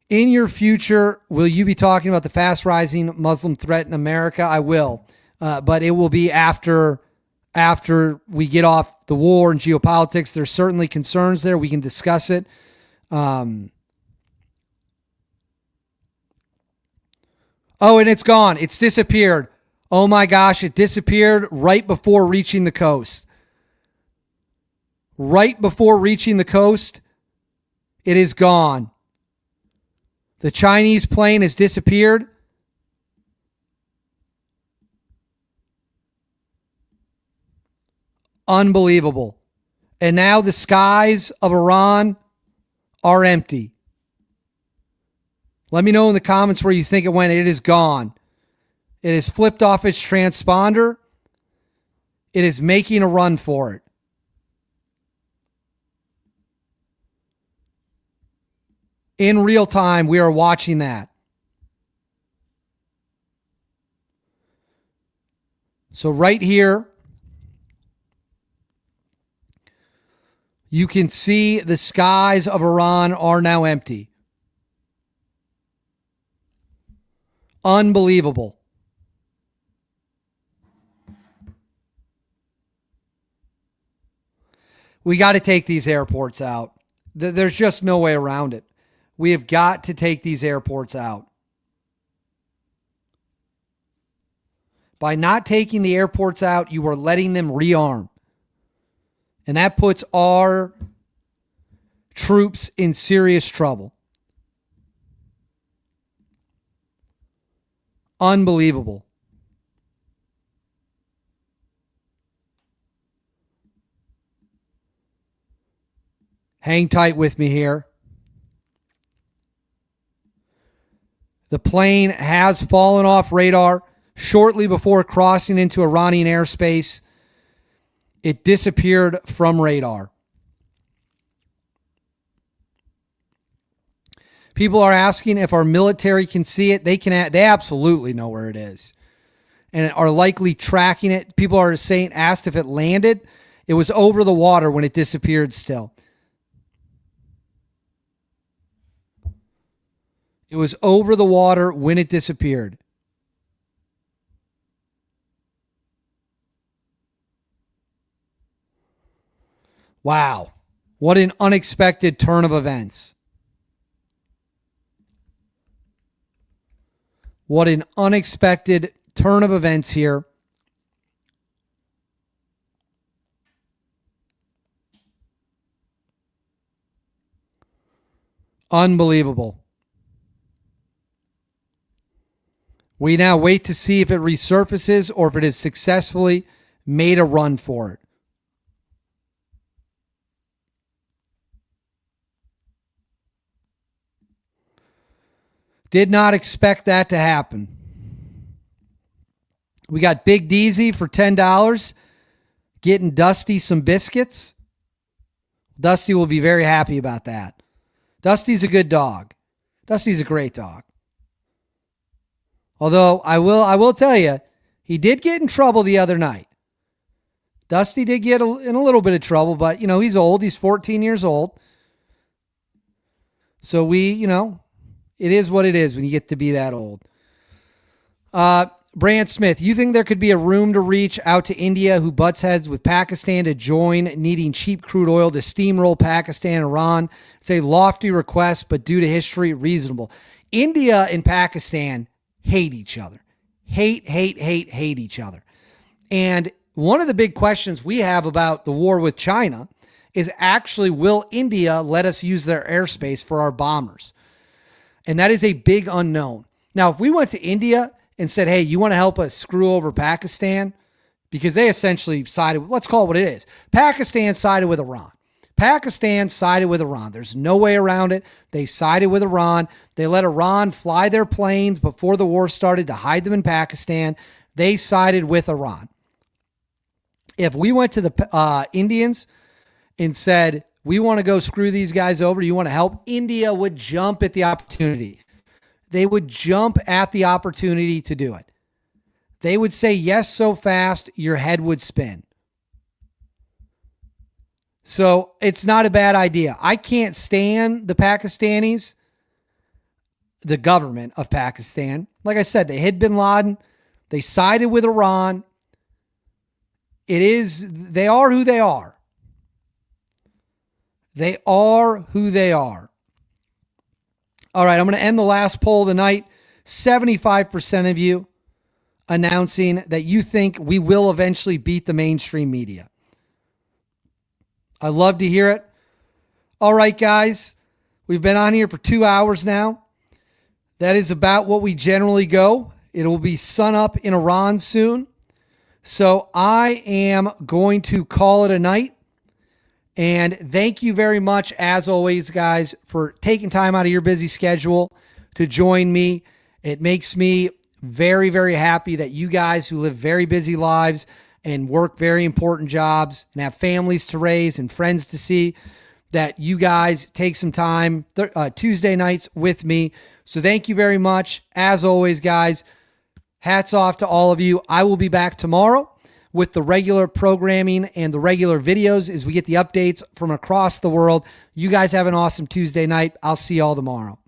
In your future, will you be talking about the fast rising Muslim threat in America? I will, but it will be after we get off the war and geopolitics. There's certainly concerns there. We can discuss it. Oh, and it's gone. It's disappeared. Oh my gosh, it disappeared right before reaching the coast. Right before reaching the coast, it is gone. The Chinese plane has disappeared. Unbelievable. And now the skies of Iran are empty. Let me know in the comments where you think it went. It is gone. It has flipped off its transponder. It is making a run for it. In real time, we are watching that. So right here, you can see the skies of Iran are now empty. Unbelievable. We got to take these airports out. There's just no way around it. We have got to take these airports out. By not taking the airports out, you are letting them rearm. And that puts our troops in serious trouble. Unbelievable. Hang tight with me here. The plane has fallen off radar shortly before crossing into Iranian airspace. It disappeared from radar. People are asking if our military can see it. They absolutely know where it is and are likely tracking it. People are asked if it landed. It was over the water when it disappeared still. It was over the water when it disappeared. Wow. What an unexpected turn of events. What an unexpected turn of events here. Unbelievable. We now wait to see if it resurfaces or if it has successfully made a run for it. Did not expect that to happen. We got Big Deezy for $10 getting Dusty some biscuits. Dusty will be very happy about that. Dusty's a good dog. Dusty's a great dog. Although I will tell you, he did get in trouble the other night. Dusty did get in a little bit of trouble, but he's old. He's 14 years old. So it is what it is when you get to be that old. Brand Smith, you think there could be a room to reach out to India who butts heads with Pakistan to join needing cheap crude oil to steamroll Pakistan and Iran? It's a lofty request, but due to history, reasonable. India and Pakistan hate each other. Hate each other. And one of the big questions we have about the war with China is actually, will India let us use their airspace for our bombers? And that is a big unknown. Now, if we went to India and said, hey, you want to help us screw over Pakistan? Because they essentially sided, let's call it what it is. Pakistan sided with Iran. Pakistan sided with Iran. There's no way around it. They sided with Iran. They let Iran fly their planes before the war started to hide them in Pakistan. They sided with Iran. If we went to the Indians and said, we want to go screw these guys over, you want to help? India would jump at the opportunity. They would jump at the opportunity to do it. They would say yes so fast, your head would spin. So it's not a bad idea. I can't stand the Pakistanis, the government of Pakistan. Like I said, they hid bin Laden. They sided with Iran. They are who they are. They are who they are. All right, I'm going to end the last poll of the night. 75% of you announcing that you think we will eventually beat the mainstream media. I love to hear it. All right, guys, we've been on here for 2 hours now. That is about what we generally go. It will be sun up in Iran soon. So I am going to call it a night. And thank you very much, as always, guys, for taking time out of your busy schedule to join me. It makes me very, very happy that you guys who live very busy lives and work very important jobs and have families to raise and friends to see, that you guys take some time Tuesday nights with me. So thank you very much. As always, guys, hats off to all of you. I will be back tomorrow with the regular programming and the regular videos as we get the updates from across the world. You guys have an awesome Tuesday night. I'll see you all tomorrow.